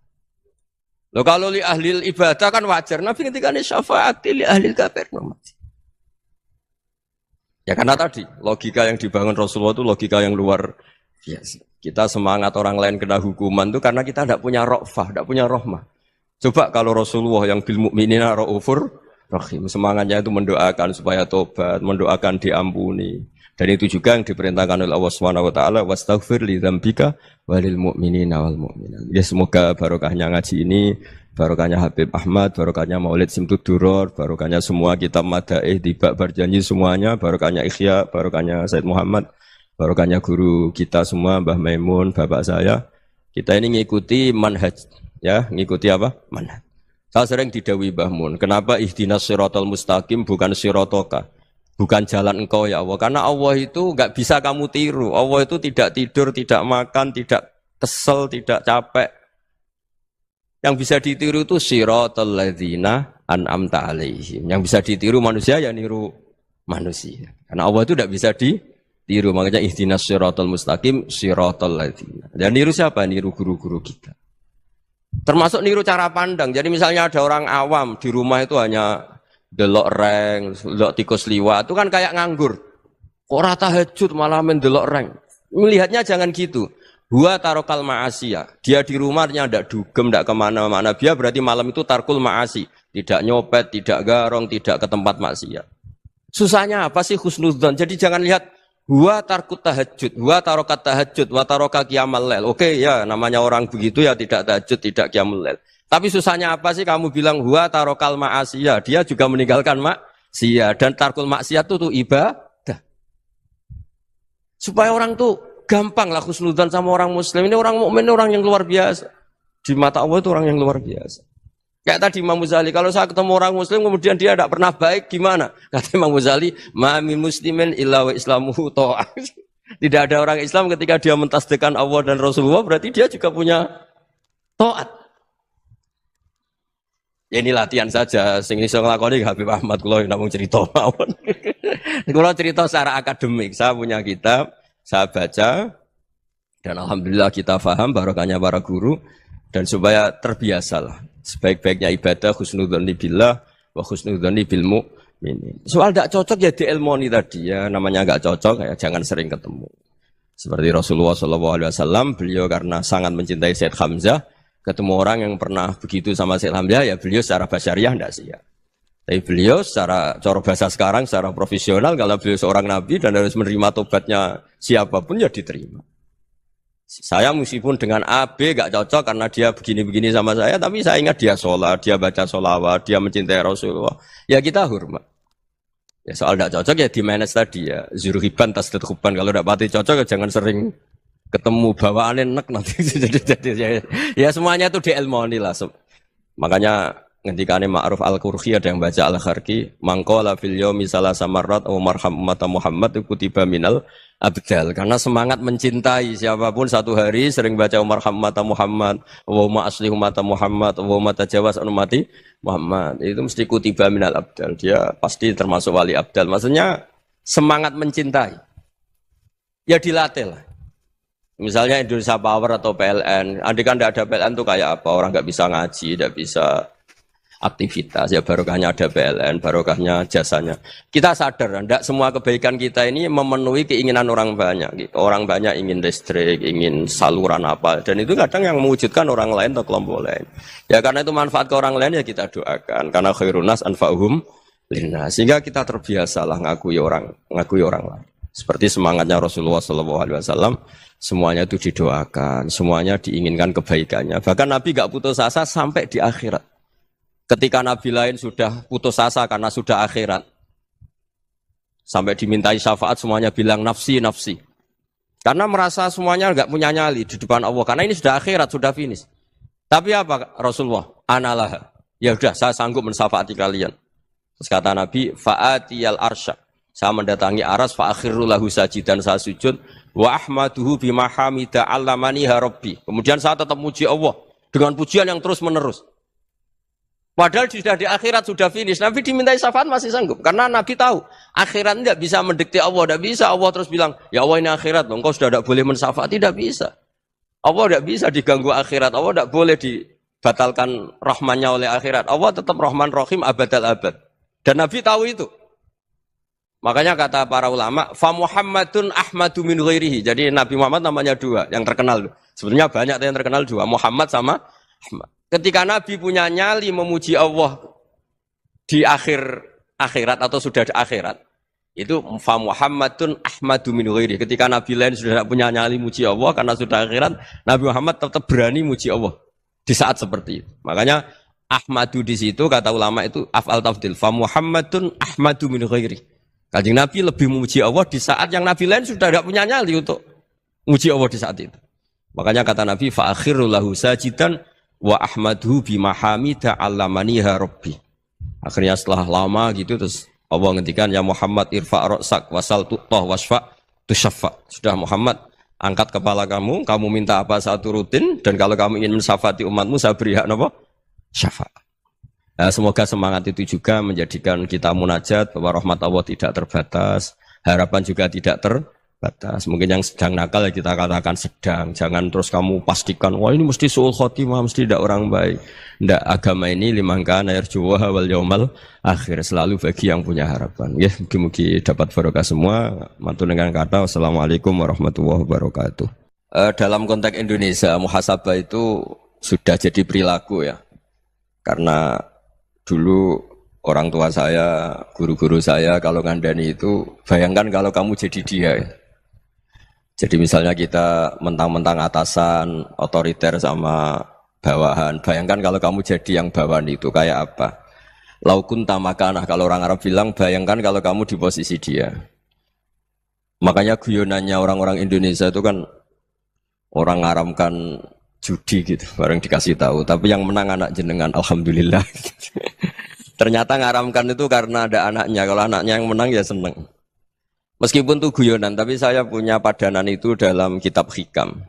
Loh kalau li ahlil ibadah kan wajar. Nabi ketika ini syafaati li ahlil kabair min ummati. Ya karena tadi logika yang dibangun Rasulullah itu logika yang luar biasa. Kita semangat orang lain kena hukuman itu karena kita tidak punya ra'fah, tidak punya rahmah. Coba kalau Rasulullah yang bil mu'minina ra'ufur rahim, semangatnya itu mendoakan supaya tobat, mendoakan diampuni. Dan itu juga yang diperintahkan oleh Allah Subhanahu wa taala, wastaghfir li dzambika walil mu'minina wal mu'minat. Ya semoga barokahnya ngaji ini, barokahnya Habib Ahmad, barokahnya Maulid Simtud Duror, barokahnya semua kitab madaih Tibak Berjanji semuanya, barokahnya Ikhya, barokahnya Said Muhammad, barokahnya guru kita semua, Mbah Maimun, bapak saya. Kita ini ngikuti manhaj, ya, ngikuti apa? Manhaj. Saya sering didhawuhi Mbah Mun, kenapa ihdinas siratal mustaqim bukan siratoka? Bukan jalan engkau ya Allah. Karena Allah itu enggak bisa kamu tiru. Allah itu tidak tidur, tidak makan, tidak kesel, tidak capek. Yang bisa ditiru itu siratal ladzina an'amta alaihim. Yang bisa ditiru manusia ya niru manusia. Karena Allah itu tidak bisa ditiru, makanya ihdinas siratal mustaqim siratal ladzina. Dan niru siapa? Niru guru-guru kita. Termasuk niru cara pandang. Jadi misalnya ada orang awam di rumah itu hanya delok reng, delok tikus liwat, itu kan kayak nganggur. Kok ora tahajud malah mendelok reng. Melihatnya jangan gitu. Huwa tarokal ma'asiyah. Dia di rumahnya ndak dugem, ndak kemana-mana. Dia berarti malam itu tarkul ma'asi. Tidak nyopet, tidak garong, tidak ke tempat maksiat. Susahnya apa sih husnudzon? Jadi jangan lihat huwa tarkut tahajud, huwa tarokat tahajud, wa taroka qiyamal lail. Oke ya, namanya orang begitu ya tidak tahajud, tidak qiyamul lail. Tapi susahnya apa sih kamu bilang huwa tarokal ma'asiyah? Dia juga meninggalkan maksiat, dan tarkul maksiat itu ibadah. Supaya orang tuh gampang lah husnudzon sama orang muslim. Ini orang mukmin, orang yang luar biasa. Di mata Allah itu orang yang luar biasa. Kayak tadi Imam Ghazali, kalau saya ketemu orang muslim kemudian dia tidak pernah baik, gimana? Kata Imam Ghazali, ma min muslimin illa wa islamuhu ta'ah. Tidak ada orang Islam ketika dia mentasdihkan Allah dan Rasulullah, berarti dia juga punya taat. Ya ini latihan saja, sing iso nglakoni Habib Ahmad kula namung cerita mawon. Kula cerita secara akademik, saya punya kitab, saya baca dan alhamdulillah kita paham barokahnya para guru dan supaya terbiasalah. Sebaik-baiknya ibadah husnudzon billah wa husnudzon bil mu'minin. Soal tidak cocok ya diilmoni tadi ya, namanya enggak cocok ya jangan sering ketemu. Seperti Rasulullah SAW, beliau karena sangat mencintai Said Hamzah, ketemu orang yang pernah begitu sama Said Hamzah, ya beliau secara basyariah tidak siap. Tapi beliau secara cara bahasa sekarang, secara profesional, kalau beliau seorang nabi dan harus menerima tobatnya siapapun, ya diterima. Saya meskipun dengan A, B gak cocok karena dia begini-begini sama saya, tapi saya ingat dia sholat, dia baca sholawat, dia mencintai Rasulullah. Ya kita hormat. Ya soal gak cocok ya di manage tadi ya. Zurhiban, tasdid huban. Kalau gak pati cocok ya jangan sering ketemu bawaannya enak nanti. Ya semuanya itu diilmoni lah. Makanya ngendikane Ma'ruf Al-Qurhi ada yang baca Al-Kharki, mangqala fil yaumi salasa marrat wa marham ummata Muhammad kutiba minal abdal. Karena semangat mencintai siapapun satu hari sering baca marham ummata Muhammad, wa ma asli ummata Muhammad, wa ma tajawaz an ummati Muhammad. Itu mesti kutiba minal abdal. Dia pasti termasuk wali abdal. Maksudnya semangat mencintai. Ya dilatih lah. Misalnya Indonesia Power atau PLN, andai kan tidak ada PLN itu kayak apa? Orang nggak bisa ngaji, tidak bisa aktivitas, ya barokahnya ada PLN, barokahnya jasanya. Kita sadar, tidak semua kebaikan kita ini memenuhi keinginan orang banyak. Orang banyak ingin listrik, ingin saluran apa, dan itu kadang yang mewujudkan orang lain atau kelompok lain. Ya karena itu manfaat ke orang lain ya kita doakan. Karena khairunas anfa'uhum linnas. Sehingga kita terbiasalah ngakui orang lain. Seperti semangatnya Rasulullah SAW, semuanya itu didoakan, semuanya diinginkan kebaikannya. Bahkan Nabi gak putus asa sampai di akhirat. Ketika Nabi lain sudah putus asa karena sudah akhirat, sampai dimintai syafaat semuanya bilang nafsi, nafsi. Karena merasa semuanya enggak punya nyali di depan Allah. Karena ini sudah akhirat, sudah finish. Tapi apa Rasulullah? Analah. Ya sudah, saya sanggup mensyafaati kalian. Terus kata Nabi, fa'atiyal arsya. Saya mendatangi aras, fa'akhiru lahu sajidan, saya sujud. Wa ahmaduhu bima hamida allamani rabbi. Kemudian saya tetap muji Allah. dengan pujian yang terus menerus. Padahal sudah di akhirat sudah finish. Nabi dimintai syafaat masih sanggup. Karena Nabi tahu akhirat tidak bisa mendikte Allah. Tidak bisa Allah terus bilang, ya Allah ini akhirat loh. Engkau sudah tidak boleh mensyafaat. Tidak bisa. Allah tidak bisa diganggu akhirat. Allah tidak boleh dibatalkan rahmannya oleh akhirat. Allah tetap rahman rahim abadal abad. Dan Nabi tahu itu. Makanya kata para ulama, fa Muhammadun Ahmadu min ghairihi. Jadi Nabi Muhammad namanya dua yang terkenal. Sebenarnya banyak yang terkenal dua. Muhammad sama Ahmad. Ketika Nabi punya nyali memuji Allah di akhirat atau sudah di akhirat, itu fa Muhammadun Ahmadu min ghairi. Ketika Nabi lain sudah tidak punya nyali muji Allah karena sudah akhirat, Nabi Muhammad tetap berani muji Allah di saat seperti itu. Makanya Ahmadu di situ kata ulama itu af'al tafdil. Fa Muhammadun Ahmadu min ghairi. Kanjeng Nabi lebih memuji Allah di saat yang Nabi lain sudah tidak punya nyali untuk muji Allah di saat itu. Makanya kata Nabi fa akhirul lahu sajidan wa ahmadhu bimahamida allamaniha rabbi. Akhirnya setelah lama gitu terus Allah ngendikan ya Muhammad irfa' ra'sak wasal tu'tah wasfa' tusyaffa. Sudah Muhammad angkat kepala kamu minta apa saat rutin dan kalau kamu ingin mensyafaati umatmu saya beri hak apa? Syafaat. Nah, semoga semangat itu juga menjadikan kita munajat bahwa rahmat Allah tidak terbatas, harapan juga tidak terbatas. Mungkin yang sedang nakal ya kita katakan sedang. Jangan terus kamu pastikan, wah ini mesti su'ul khotimah, mesti tidak orang baik. Tidak, agama ini liman kana yarju wal yaumal akhir, selalu bagi yang punya harapan. Ya, mugi-mugi dapat barokah semua. Mantu dengan kata wassalamualaikum warahmatullahi wabarakatuh. Dalam konteks Indonesia, muhasabah itu sudah jadi perilaku ya. Karena dulu orang tua saya, guru-guru saya kalau ngandani itu, bayangkan kalau kamu jadi dia ya. Jadi misalnya kita mentang-mentang atasan, otoriter sama bawahan. Bayangkan kalau kamu jadi yang bawahan itu kayak apa? Laukun tamakanah, kalau orang Arab bilang, bayangkan kalau kamu di posisi dia. Makanya guyonannya orang-orang Indonesia itu kan orang ngaramkan judi gitu, bareng dikasih tahu. Tapi yang menang anak jenengan, alhamdulillah. Ternyata ngaramkan itu karena ada anaknya. Kalau anaknya yang menang ya seneng. Meskipun itu guyonan, tapi saya punya padanan itu dalam kitab Hikam.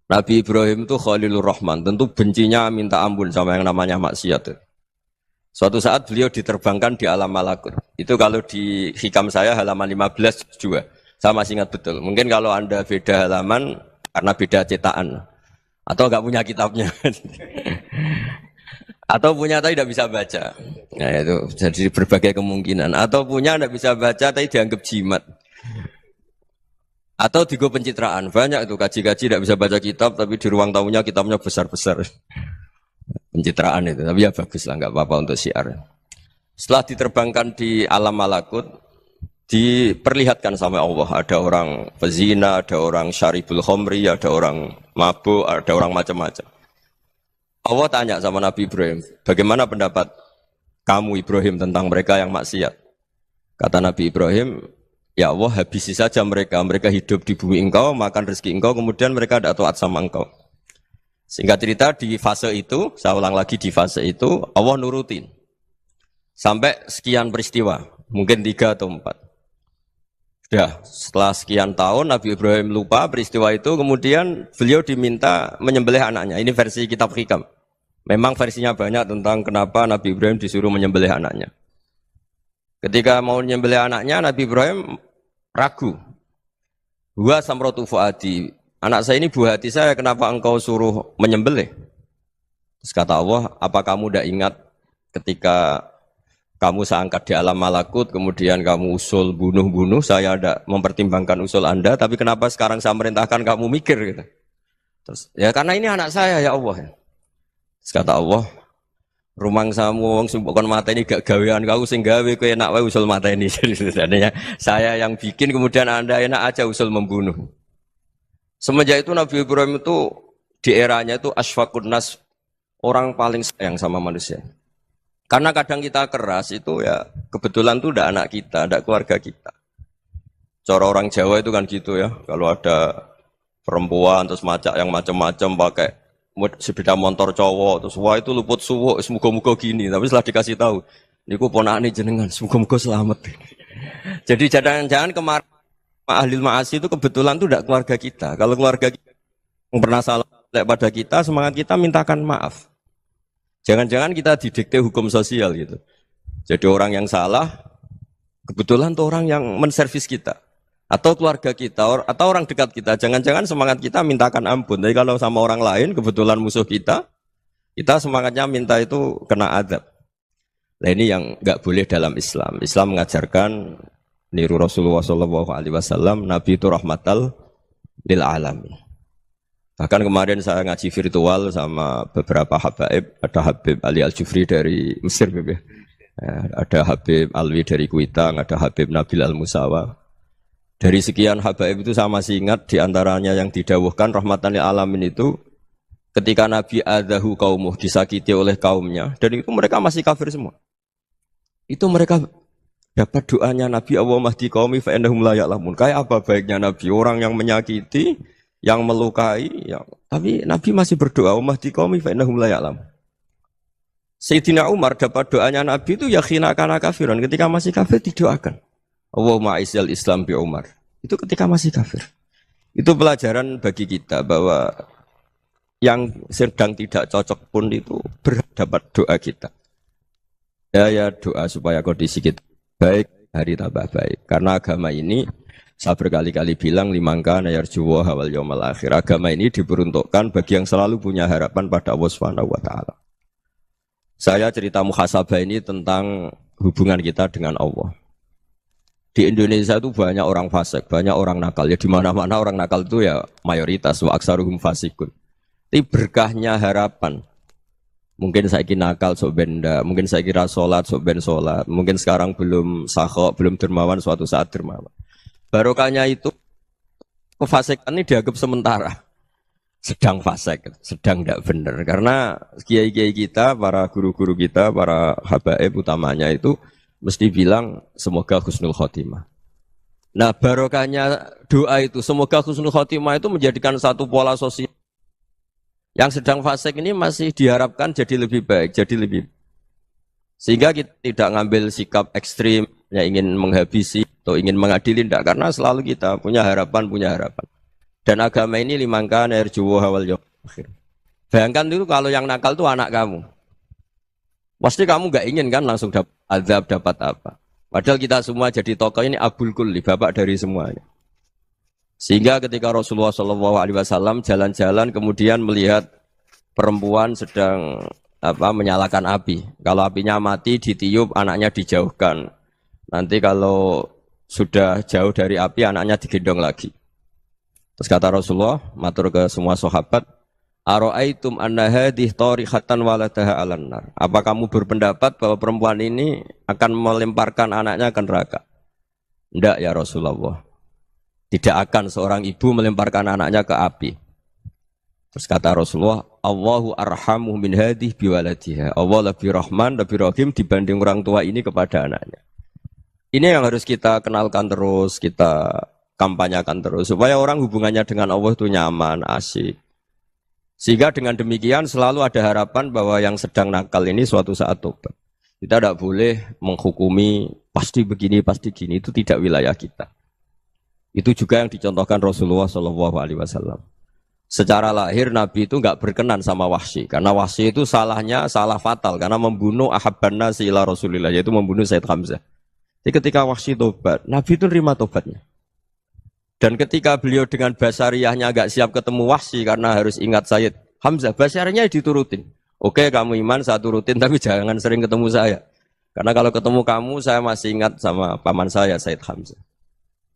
Nabi Ibrahim itu Khalilur Rahman, tentu bencinya minta ampun sama yang namanya maksiat. Suatu saat beliau diterbangkan di alam malakut. Itu kalau di Hikam saya halaman 15 juga. Saya masih ingat betul. Mungkin kalau Anda beda halaman karena beda cetakan. Atau enggak punya kitabnya. Atau punya tapi tidak bisa baca. Nah itu jadi berbagai kemungkinan. Atau punya tidak bisa baca tapi dianggap jimat. Atau digo pencitraan. Banyak itu kaji-kaji tidak bisa baca kitab tapi di ruang tamunya kitabnya besar-besar. Pencitraan itu. Tapi ya bagus lah, nggak apa-apa untuk syiar. Setelah diterbangkan di alam malakut, diperlihatkan sama Allah. Ada orang pezina, ada orang syaribul khomri, ada orang mabuk, ada orang macam-macam. Allah tanya sama Nabi Ibrahim, bagaimana pendapat kamu Ibrahim tentang mereka yang maksiat? Kata Nabi Ibrahim, ya Allah habisi saja mereka. Mereka hidup di bumi engkau, makan rezeki engkau, kemudian mereka tidak taat sama engkau. Singkat cerita di fase itu, saya ulang lagi di fase itu, Allah nurutin. Sampai sekian peristiwa, mungkin 3 atau 4. Sudah, setelah sekian tahun Nabi Ibrahim lupa peristiwa itu, kemudian beliau diminta menyembelih anaknya. Ini versi kitab Hikam. Memang versinya banyak tentang kenapa Nabi Ibrahim disuruh menyembelih anaknya. Ketika mau menyembelih anaknya, Nabi Ibrahim ragu. Wa samratu fuadi, anak saya ini buah hati saya, kenapa engkau suruh menyembelih? Terus kata Allah, apa kamu tidak ingat ketika kamu saya angkat di alam malakut, kemudian kamu usul bunuh-bunuh, saya tidak mempertimbangkan usul Anda, tapi kenapa sekarang saya merintahkan kamu mikir gitu. Terus, ya karena ini anak saya ya Allah. Terus kata Allah, rumang samu wong sumpukon mata ini gak gawean kau sing gawe kowe enak wae usul mata ini. Jadi sebenarnya saya yang bikin, kemudian Anda enak aja usul membunuh. Semenjak itu Nabi Ibrahim itu di eranya itu asfaqun nas, orang paling sayang sama manusia. Karena kadang kita keras itu ya kebetulan tuh udah anak kita, ada keluarga kita. Cara orang Jawa itu kan gitu ya, kalau ada perempuan terus macak yang macam-macam pakai sepeda motor cowok terus wah itu luput suwuk, semoga-moga gini. Tapi setelah dikasih tahu, niku ponakane jenengan, semoga-moga selamat. Jadi jangan-jangan kemarin ahli ma'asi itu kebetulan tuh tidak keluarga kita. Kalau keluarga kita yang pernah salah pada kita, semangat kita mintakan maaf. Jangan-jangan kita didikte hukum sosial gitu. Jadi orang yang salah, kebetulan tuh orang yang menservis kita. Atau keluarga kita, atau orang dekat kita. Jangan-jangan semangat kita mintakan ampun. Jadi kalau sama orang lain, kebetulan musuh kita semangatnya minta itu kena adab. Nah ini yang nggak boleh dalam Islam. Islam mengajarkan niru Rasulullah SAW, Nabi itu rahmatal lil alamin. Bahkan kemarin saya ngaji virtual sama beberapa habaib, ada Habib Ali Al-Jufri dari Mesir, ada Habib Alwi dari Kuitang, ada Habib Nabil Al-Musawa. Dari sekian habaib itu saya masih ingat diantaranya yang didawuhkan rahmatan lil alamin itu ketika Nabi adahu kaumuh, disakiti oleh kaumnya, dan itu mereka masih kafir semua. Itu mereka dapat doanya Nabi Allah mahdi qaumi fa innahum la ya'lamun. Kayak apa baiknya Nabi, orang yang menyakiti, yang melukai, tapi Nabi masih berdoa mahdi qaumi fa innahum la ya'lamun. Sayyidina Umar dapat doanya Nabi itu yakhina kana kafiran, ketika masih kafir didoakan. Allahumma aizzal Islam bi Umar. Itu ketika masih kafir. Itu pelajaran bagi kita bahwa yang sedang tidak cocok pun itu berdapat doa kita. Ya doa supaya kondisi kita baik, hari tambah baik. Karena agama ini, saya berkali-kali bilang, limangka nayarjuwa hawal yawmal akhir. Agama ini diperuntukkan bagi yang selalu punya harapan pada Allah Subhanahu wa Ta'ala. Saya cerita muhasabah ini tentang hubungan kita dengan Allah. Di Indonesia itu banyak orang fasik, banyak orang nakal. Ya di mana-mana orang nakal itu ya mayoritas, wa aksaruhum fasikun. Tapi berkahnya harapan. Mungkin saya kira nakal sok benda, mungkin saya kira sholat sok ben sholat, mungkin sekarang belum sakhok, belum dermawan, suatu saat dermawan. Barokahnya itu kefasikan ini dianggap sementara, sedang fasik, sedang tidak benar. Karena kiai-kiai kita, para guru-guru kita, para habaib utamanya itu mesti bilang semoga husnul khotimah. Nah barokahnya doa itu, semoga husnul khotimah itu menjadikan satu pola sosial. Yang sedang fasik ini masih diharapkan jadi lebih baik, jadi lebih. Sehingga kita tidak ngambil sikap ekstrim, yang ingin menghabisi atau ingin mengadili, tidak. Karena selalu kita punya harapan. Dan agama ini limangka nerjuwo hawal yawmal akhir. Bayangkan itu kalau yang nakal itu anak kamu. Pasti kamu nggak ingin kan langsung dapat azab, dapat apa. Padahal kita semua jadi tokoh ini abul kulli, bapak dari semuanya. Sehingga ketika Rasulullah SAW jalan-jalan kemudian melihat perempuan sedang menyalakan api. Kalau apinya mati ditiup, anaknya dijauhkan. Nanti kalau sudah jauh dari api, anaknya digendong lagi. Terus kata Rasulullah, matur ke semua sahabat, Aro'aitum anna hadih tarihatan waladaha alan nar. Apa kamu berpendapat bahwa perempuan ini akan melemparkan anaknya ke neraka? Tidak ya Rasulullah. Tidak akan seorang ibu melemparkan anaknya ke api. Terus kata Rasulullah, Allahu arhamu min hadih biwaladiha. Allah lebih rahman, lebih rahim dibanding orang tua ini kepada anaknya. Ini yang harus kita kenalkan terus, kita kampanyakan terus. Supaya orang hubungannya dengan Allah itu nyaman, asik. Sehingga dengan demikian selalu ada harapan bahwa yang sedang nakal ini suatu saat tobat. Kita tidak boleh menghukumi pasti begini, pasti gini. Itu tidak wilayah kita. Itu juga yang dicontohkan Rasulullah SAW. Secara lahir Nabi itu nggak berkenan sama Wahsy, karena Wahsy itu salahnya salah fatal karena membunuh ahabban nasi ila Rasulillah, yaitu membunuh Sayyid Hamzah. Jadi ketika Wahsy tobat, Nabi itu nerima tobatnya. Dan ketika beliau dengan basariyahnya nggak siap ketemu Wahsy karena harus ingat Sayyid Hamzah, basariyahnya diturutin. Oke, kamu iman, saya turutin, tapi jangan sering ketemu saya. Karena kalau ketemu kamu, saya masih ingat sama paman saya, Sayyid Hamzah.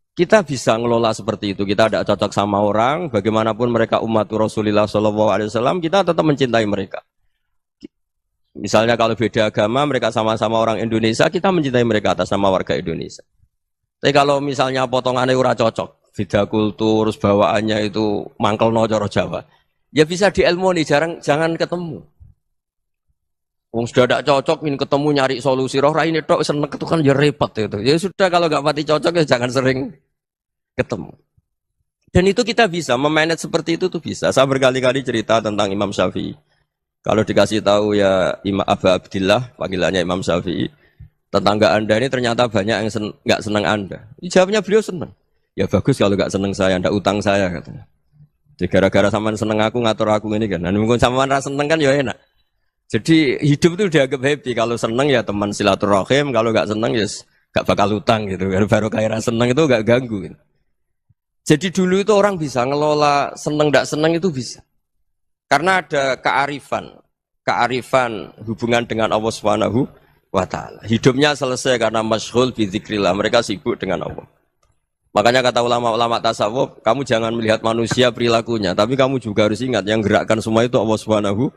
Kita bisa ngelola seperti itu. Kita tidak cocok sama orang, bagaimanapun mereka umat Rasulullah SAW, kita tetap mencintai mereka. Misalnya kalau beda agama, mereka sama-sama orang Indonesia, kita mencintai mereka atas nama warga Indonesia. Tapi kalau misalnya potongannya ura cocok, beda kultur, bawaannya itu mangkel no coro Jawa, ya bisa diilmoni, jangan ketemu. Wong sudah tidak cocok, ingin ketemu nyari solusi. Roh ini tok seneng itu kan ya repot itu. Ya sudah kalau nggak pati cocok ya jangan sering ketemu. Dan itu kita bisa memanage seperti itu tuh bisa. Saya berkali-kali cerita tentang Imam Syafi'i. Kalau dikasih tahu ya Imam Aba Abdillah, panggilannya Imam Syafi'i, tetangga Anda ini ternyata banyak yang nggak senang Anda. Jawabnya beliau senang. Ya bagus kalau nggak senang saya, ndak utang saya katanya. Jadi gara-gara sampean seneng aku ngatur aku ini kan. Nah, mungkin sampean rasa seneng kan ya enak. Jadi hidup itu dianggap happy. Kalau seneng ya teman silaturahim, kalau nggak seneng ya nggak bakal utang gitu. Baru kayak rasa seneng itu nggak ganggu. Gitu. Jadi dulu itu orang bisa ngelola seneng nggak seneng itu bisa. Karena ada kearifan hubungan dengan Allah Subhanahu wa Ta'ala. Hidupnya selesai karena masyghul bi dzikrillah. Mereka sibuk dengan Allah. Makanya kata ulama-ulama tasawuf, kamu jangan melihat manusia perilakunya, tapi kamu juga harus ingat yang gerakkan semua itu Allah Subhanahu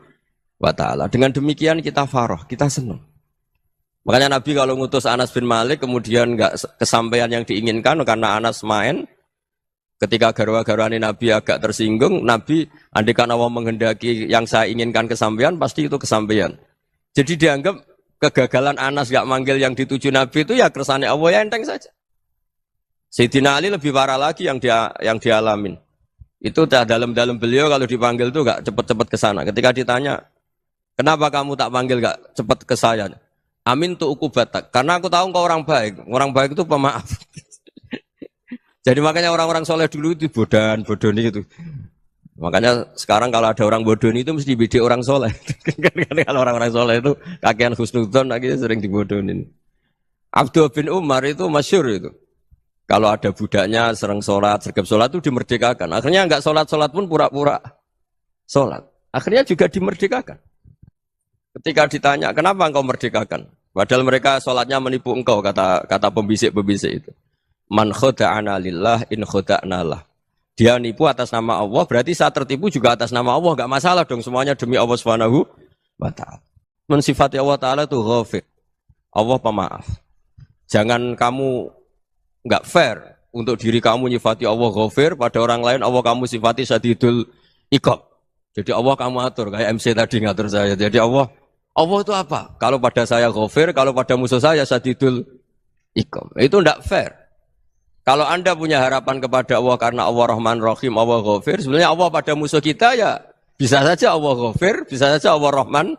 wa Ta'ala. Dengan demikian kita farah, kita senang. Makanya Nabi kalau ngutus Anas bin Malik kemudian enggak kesampaian yang diinginkan karena Anas main, ketika garwa-garwani Nabi agak tersinggung, Nabi andaikan Allah menghendaki yang saya inginkan kesampaian, pasti itu kesampaian. Jadi dianggap kegagalan Anas enggak manggil yang dituju Nabi itu ya kersane Allah ya enteng saja. Sayyidina Ali lebih parah lagi yang dialamin. Itu dalam beliau kalau dipanggil itu enggak cepat-cepat ke sana. Ketika ditanya, "Kenapa kamu tak panggil enggak cepat ke saya?" "Amin tu ukubatak." Karena aku tahu engkau orang baik. Orang baik itu pemaaf. Jadi makanya orang-orang soleh dulu itu bodoni itu. Makanya sekarang kalau ada orang bodoni itu mesti bidik orang soleh. Kalau orang-orang soleh itu kakean husnudzon lagi sering dibodonin. Abdullah bin Umar itu masyhur itu. Kalau ada budaknya sering sholat, sergap sholat itu dimerdekakan. Akhirnya enggak sholat pun pura-pura sholat. Akhirnya juga dimerdekakan. Ketika ditanya, kenapa engkau merdekakan? Padahal mereka sholatnya menipu engkau, kata pembisik-pembisik itu. Man khoda'ana lillah in khoda'na lah. Dia nipu atas nama Allah, berarti saat tertipu juga atas nama Allah. Enggak masalah dong, semuanya demi Allah Subhanahu wa Ta'ala. Mensifati Allah Ta'ala itu ghafir. Allah pemaaf. Jangan kamu enggak fair untuk diri kamu nyifati Allah ghafir, pada orang lain Allah kamu sifati syadidul iqab. Jadi Allah kamu atur, kayak MC tadi ngatur saya. Jadi Allah itu apa? Kalau pada saya ghafir, kalau pada musuh saya syadidul iqab. Itu enggak fair. Kalau Anda punya harapan kepada Allah karena Allah Rahman Rahim, Allah ghafir, sebenarnya Allah pada musuh kita ya bisa saja Allah ghafir, bisa saja Allah Rahman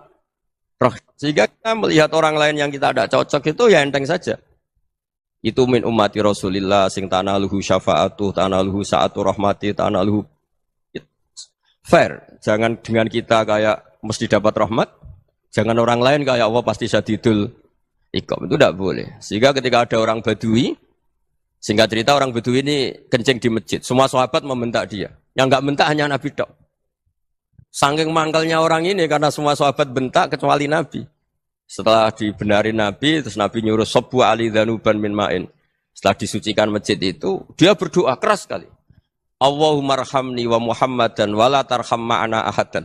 Rahim. Sehingga kita melihat orang lain yang kita tidak cocok itu ya enteng saja. Itu min ummati Rasulillah sing tanaluhu syafa'atuh, tanaluhu sa'atu rahmati, tanaluhu fair. Jangan dengan kita kayak mesti dapat rahmat, jangan orang lain kayak Allah pasti syadidul iqab. Itu tidak boleh. Sehingga ketika ada orang Badui, singkat cerita orang Badui ini kencing di masjid, semua sahabat membentak dia. Yang enggak bentak hanya Nabi tok. Saking mangkalnya orang ini karena semua sahabat bentak kecuali Nabi. Setelah dibenarin Nabi, terus Nabi nyuruh sabbu ali dhanuban min ma'in. Setelah disucikan masjid itu, dia berdoa keras sekali. Allahumma arhamni wa Muhammadan wa la tarham ma'ana ahadan.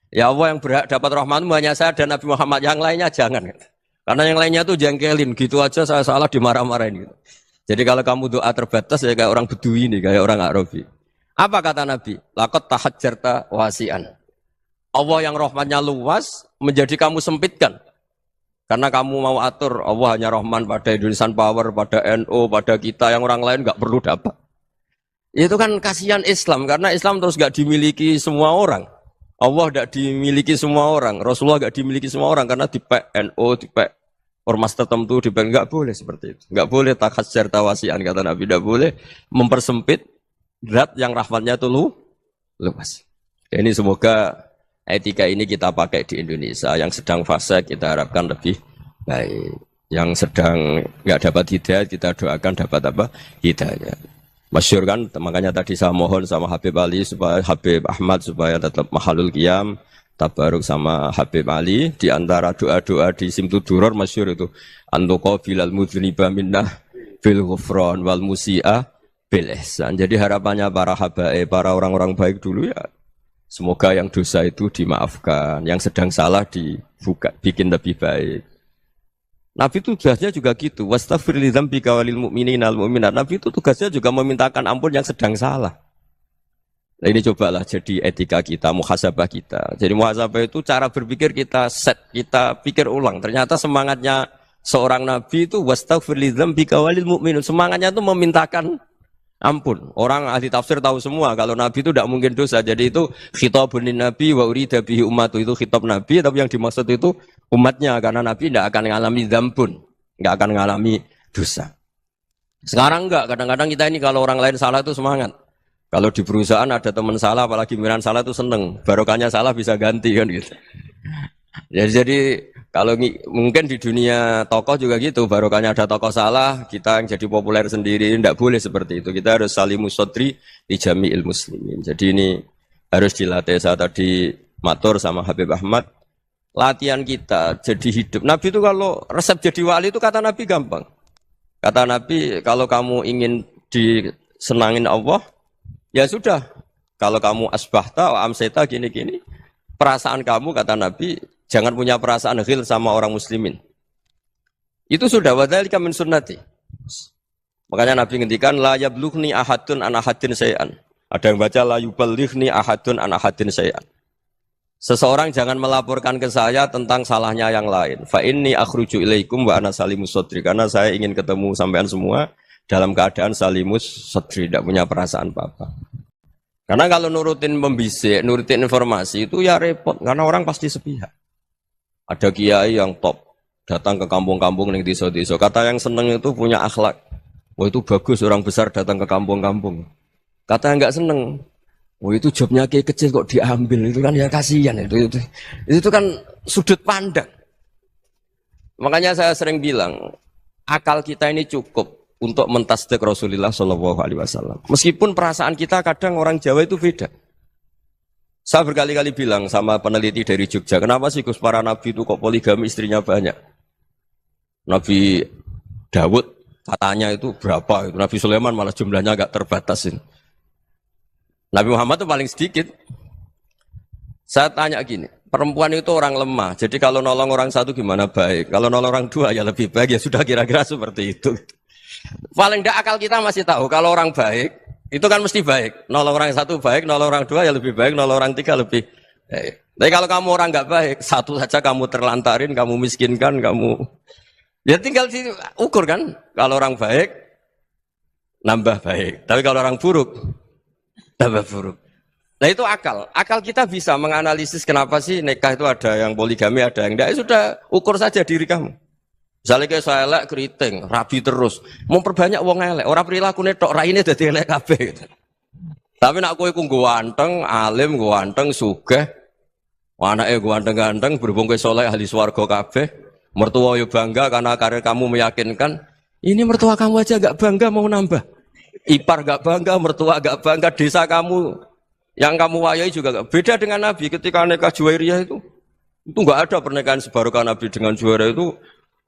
Ya Allah, yang berhak dapat rahmatmu hanya saya dan Nabi Muhammad, yang lainnya jangan. Karena yang lainnya tuh jengkelin, gitu aja saya salah dimarah-marahin gitu. Jadi kalau kamu doa terbatas ya kayak orang Bedui ini, kayak orang Arabi. Apa kata Nabi? Laqad tahajjarta wasi'an. Allah yang rahmatnya luas menjadi kamu sempitkan. Karena kamu mau atur Allah hanya Rahman pada Indonesian Power, pada NU, pada kita yang orang lain nggak perlu dapat. Itu kan kasihan Islam karena Islam terus nggak dimiliki semua orang. Allah nggak dimiliki semua orang, Rasulullah nggak dimiliki semua orang karena di NU, di ormas tertentu, di nggak boleh seperti itu. Nggak boleh takhasyar tawasian kata Nabi, nggak boleh mempersempit zat yang rahmatnya itu luas. Ini semoga etika ini kita pakai di Indonesia. Yang sedang fase kita harapkan lebih baik. Yang sedang nggak dapat hidayah kita doakan dapat apa? Hidayah. Masyhur kan, makanya tadi saya mohon sama Habib Ali supaya Habib Ahmad supaya tetap mahalul qiyam, tabaruk sama Habib Ali di antara doa-doa di Simtuduror masyhur itu antuqabilal mudhniba minnah bil ghufran wal musi'a bil ihsan. Jadi harapannya para habaib, para orang-orang baik dulu ya semoga yang dosa itu dimaafkan, yang sedang salah dibuka, bikin lebih baik. Nabi itu tugasnya juga gitu. Wastaghfir li dzambika walil mu'minina wal mu'minat. Nabi itu tugasnya juga memintakan ampun yang sedang salah. Nah ini cobalah jadi etika kita, muhasabah kita. Jadi muhasabah itu cara berpikir kita set, kita pikir ulang. Ternyata semangatnya seorang Nabi itu wastaghfir li dzambika walil mu'minun. Semangatnya itu memintakan ampun. Orang ahli tafsir tahu semua kalau Nabi itu tidak mungkin dosa. Jadi itu khitabun Nabi wa urida bihi ummatu, itu khitab Nabi, tapi yang dimaksud itu umatnya karena Nabi tidak akan mengalami dzambun, tidak akan mengalami dosa. Sekarang enggak, kadang-kadang kita ini kalau orang lain salah itu semangat. Kalau di perusahaan ada teman salah, apalagi pimpinan salah itu seneng. Barokahnya salah bisa ganti kan gitu. Jadi kalau mungkin di dunia tokoh juga gitu, barokahnya ada tokoh salah, kita yang jadi populer sendiri, tidak boleh seperti itu. Kita harus salimus sodri di jami'il muslimin. Jadi ini harus dilatih. Saya tadi matur sama Habib Ahmad, latihan kita jadi hidup. Nabi itu kalau resep jadi wali itu kata Nabi gampang. Kata Nabi, kalau kamu ingin disenangin Allah, ya sudah. Kalau kamu asbahta, amseta, gini-gini, perasaan kamu, kata Nabi, jangan punya perasaan ghil sama orang muslimin. Itu sudah, wadzalika min sunnati. Makanya Nabi ngendikan, la yablughni ahadun an ahadin syai'an. Ada yang baca, la yuballighni ahadun an ahadin syai'an. Seseorang jangan melaporkan ke saya tentang salahnya yang lain. Fa inni akhruju ilaikum wa ana salimus sodri. Karena saya ingin ketemu sampean semua dalam keadaan salimus sodri, tidak punya perasaan apa-apa. Karena kalau nurutin membisik, nurutin informasi itu ya repot. Karena orang pasti sepihak. Ada kiai yang top, datang ke kampung-kampung ning desa-desa. Kata yang seneng itu punya akhlak. Wah itu bagus orang besar datang ke kampung-kampung. Kata yang enggak seneng, oh itu jobnya kayak kecil kok diambil, itu kan ya kasihan itu kan sudut pandang. Makanya saya sering bilang akal kita ini cukup untuk mentasdik Rasulullah SAW. Meskipun perasaan kita kadang orang Jawa itu beda. Saya berkali-kali bilang sama peneliti dari Jogja, kenapa sih Gus para nabi itu kok poligami istrinya banyak? Nabi Dawud katanya itu berapa? Itu Nabi Sulaiman malah jumlahnya agak terbatasin. Nabi Muhammad itu paling sedikit. Saya tanya gini, perempuan itu orang lemah, jadi kalau nolong orang satu gimana baik, kalau nolong orang dua ya lebih baik, ya sudah kira-kira seperti itu. Paling tidak akal kita masih tahu, kalau orang baik, itu kan mesti baik. Nolong orang satu baik, nolong orang dua ya lebih baik, nolong orang tiga lebih baik. Tapi kalau kamu orang nggak baik, satu saja kamu terlantarin, kamu miskinkan, kamu... Ya tinggal ukur kan, kalau orang baik, nambah baik. Tapi kalau orang buruk, tambah buruk. Nah itu akal. Akal kita bisa menganalisis kenapa sih nikah itu ada yang poligami, ada yang enggak. Ya sudah, ukur saja diri kamu. Misalnya kayak saya elek keriting, rabi terus. Memperbanyak wong elek. Orang perilaku netok, raine dadi elek kabeh. Gitu. Tapi nak kowe ku ganteng, alim, ganteng, sugih. Anake ganteng-ganteng, berhubung kowe saleh ahli swarga kabeh. Mertua yo bangga karena karir kamu meyakinkan. Ini mertua kamu aja enggak bangga mau nambah. Ipar gak bangga, mertua gak bangga, desa kamu yang kamu wayai juga gak. Beda dengan Nabi ketika nikah Juwairiyah itu gak ada pernikahan sebarokah Nabi dengan Juwairiyah itu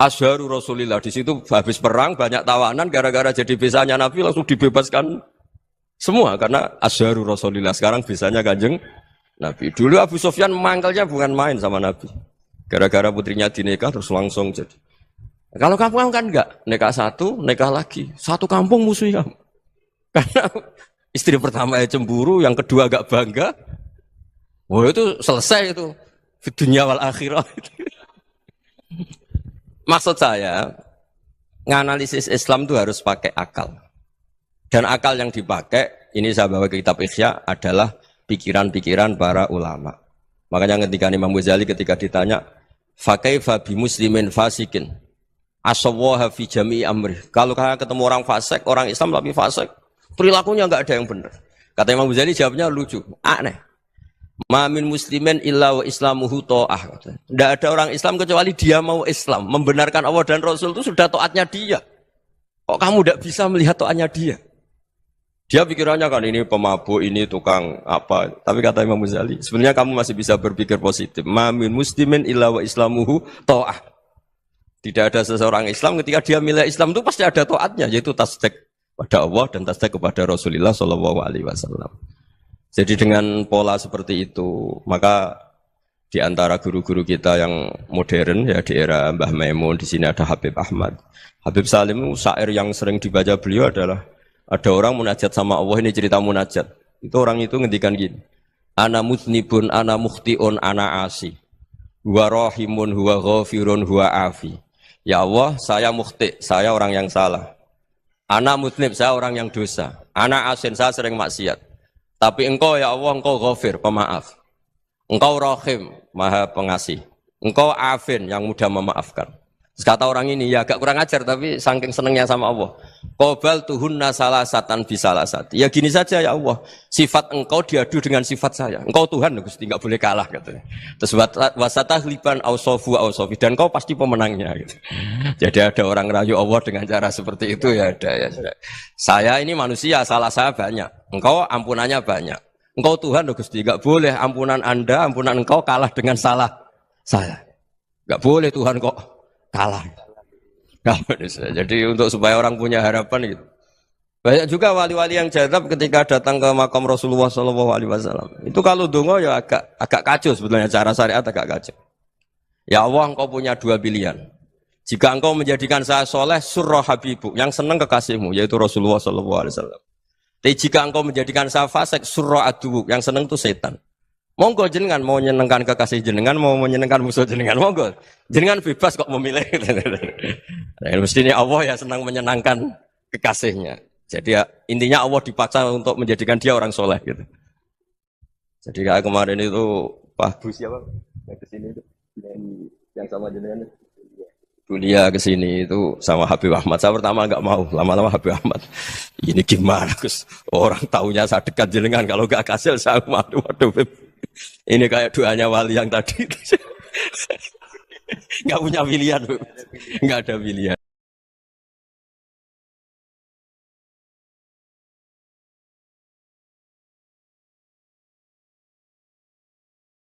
asharu Rasulillah. Di situ habis perang banyak tawanan gara-gara jadi besanya Nabi langsung dibebaskan semua karena asharu Rasulillah. Sekarang besanya Kanjeng Nabi. Dulu Abu Sufyan mangkalnya bukan main sama Nabi. Gara-gara putrinya dinikah terus langsung jadi. Kalau kamu kan enggak, nikah satu, nikah lagi. Satu kampung musuh kamu. Karena istri pertama cemburu, yang kedua agak bangga. Wah itu selesai itu. Di dunia wal akhirah. Maksud saya, nganalisis Islam itu harus pakai akal. Dan akal yang dipakai, ini saya bawa ke kitab Ihya, adalah pikiran-pikiran para ulama. Makanya ketika Imam Ghazali ketika ditanya, fakaifa bi muslimin fasikin asawwaha fi jami'i amri. Kalau ketemu orang fasik, orang Islam tapi fasik, perilakunya enggak ada yang benar. Kata Imam Ghazali jawabnya lucu, aneh. Ma min muslimin illa wa islamuhu ta'ah. Tidak ada orang Islam kecuali dia mau Islam, membenarkan Allah dan Rasul itu sudah taatnya dia. Kok kamu tidak bisa melihat taatnya dia? Dia pikirannya kan ini pemabuk, ini tukang apa. Tapi kata Imam Ghazali, sebenarnya kamu masih bisa berpikir positif. Ma min muslimin illa wa islamuhu ta'ah. Tidak ada seseorang Islam ketika dia milih Islam itu pasti ada taatnya, yaitu tasdik pada Allah dan tasdik kepada Rasulullah SAW. Jadi dengan pola seperti itu, maka di antara guru-guru kita yang modern ya di era Mbah Maimun, di sini ada Habib Ahmad. Habib Salim syair yang sering dibaca beliau adalah ada orang munajat sama Allah, ini cerita munajat. Itu orang itu ngendikan gini. Ana mutnibun, ana mukhtiun, ana asi. Huwa rahimun, huwa ghafirun, huwa afi. Ya Allah, saya mukhti, saya orang yang salah. Ana mutnib, saya orang yang dosa. Ana asin, saya sering maksiat. Tapi engkau ya Allah, engkau ghafir, pemaaf. Engkau rahim, maha pengasih. Engkau afin, yang mudah memaafkan. Kata orang ini ya agak kurang ajar tapi saking senengnya sama Allah. Qobal tuhunna salasatan bisalasati. Ya gini saja ya Allah, sifat engkau diadu dengan sifat saya. Engkau Tuhan Gusti, enggak boleh kalah katanya. Terus wasatahliban ausofu ausofi dan engkau pasti pemenangnya gitu. Jadi ada orang rayu Allah dengan cara seperti itu ya ada ya. Saya ini manusia, salah saya banyak. Engkau ampunannya banyak. Engkau Tuhan Gusti, enggak boleh ampunan Anda, ampunan engkau kalah dengan salah saya. Enggak boleh Tuhan kok kalah. Jadi untuk supaya orang punya harapan gitu. Banyak juga wali-wali yang jadab ketika datang ke makam Rasulullah SAW. Itu kalau dongo ya agak kacau sebetulnya cara syariat agak kacau. Ya Allah, engkau punya dua pilihan. Jika engkau menjadikan saya soleh, surah habibu, yang senang kekasihmu, yaitu Rasulullah SAW. Tapi jika engkau menjadikan saya fasik, surah adubu, yang senang itu setan. Monggo jenengan mau menyenangkan kekasih jenengan, mau menyenangkan musuh jenengan, monggo. Jenengan bebas kok memilih. Nah, mestinya Allah ya senang menyenangkan kekasihnya. Jadi ya, intinya Allah dipaksa untuk menjadikan dia orang soleh gitu. Jadi kayak kemarin itu Pak Bu siapa? Yang kesini itu yang sama jenengan. Kuliah kesini itu sama Habib Ahmad. Saya pertama nggak mau, lama-lama Habib Ahmad. Ini gimana Gus? Orang taunya saya dekat jenengan, kalau nggak kasih saya waduh. Ini kayak doanya wali yang tadi. Nggak punya pilihan, nggak ada pilihan.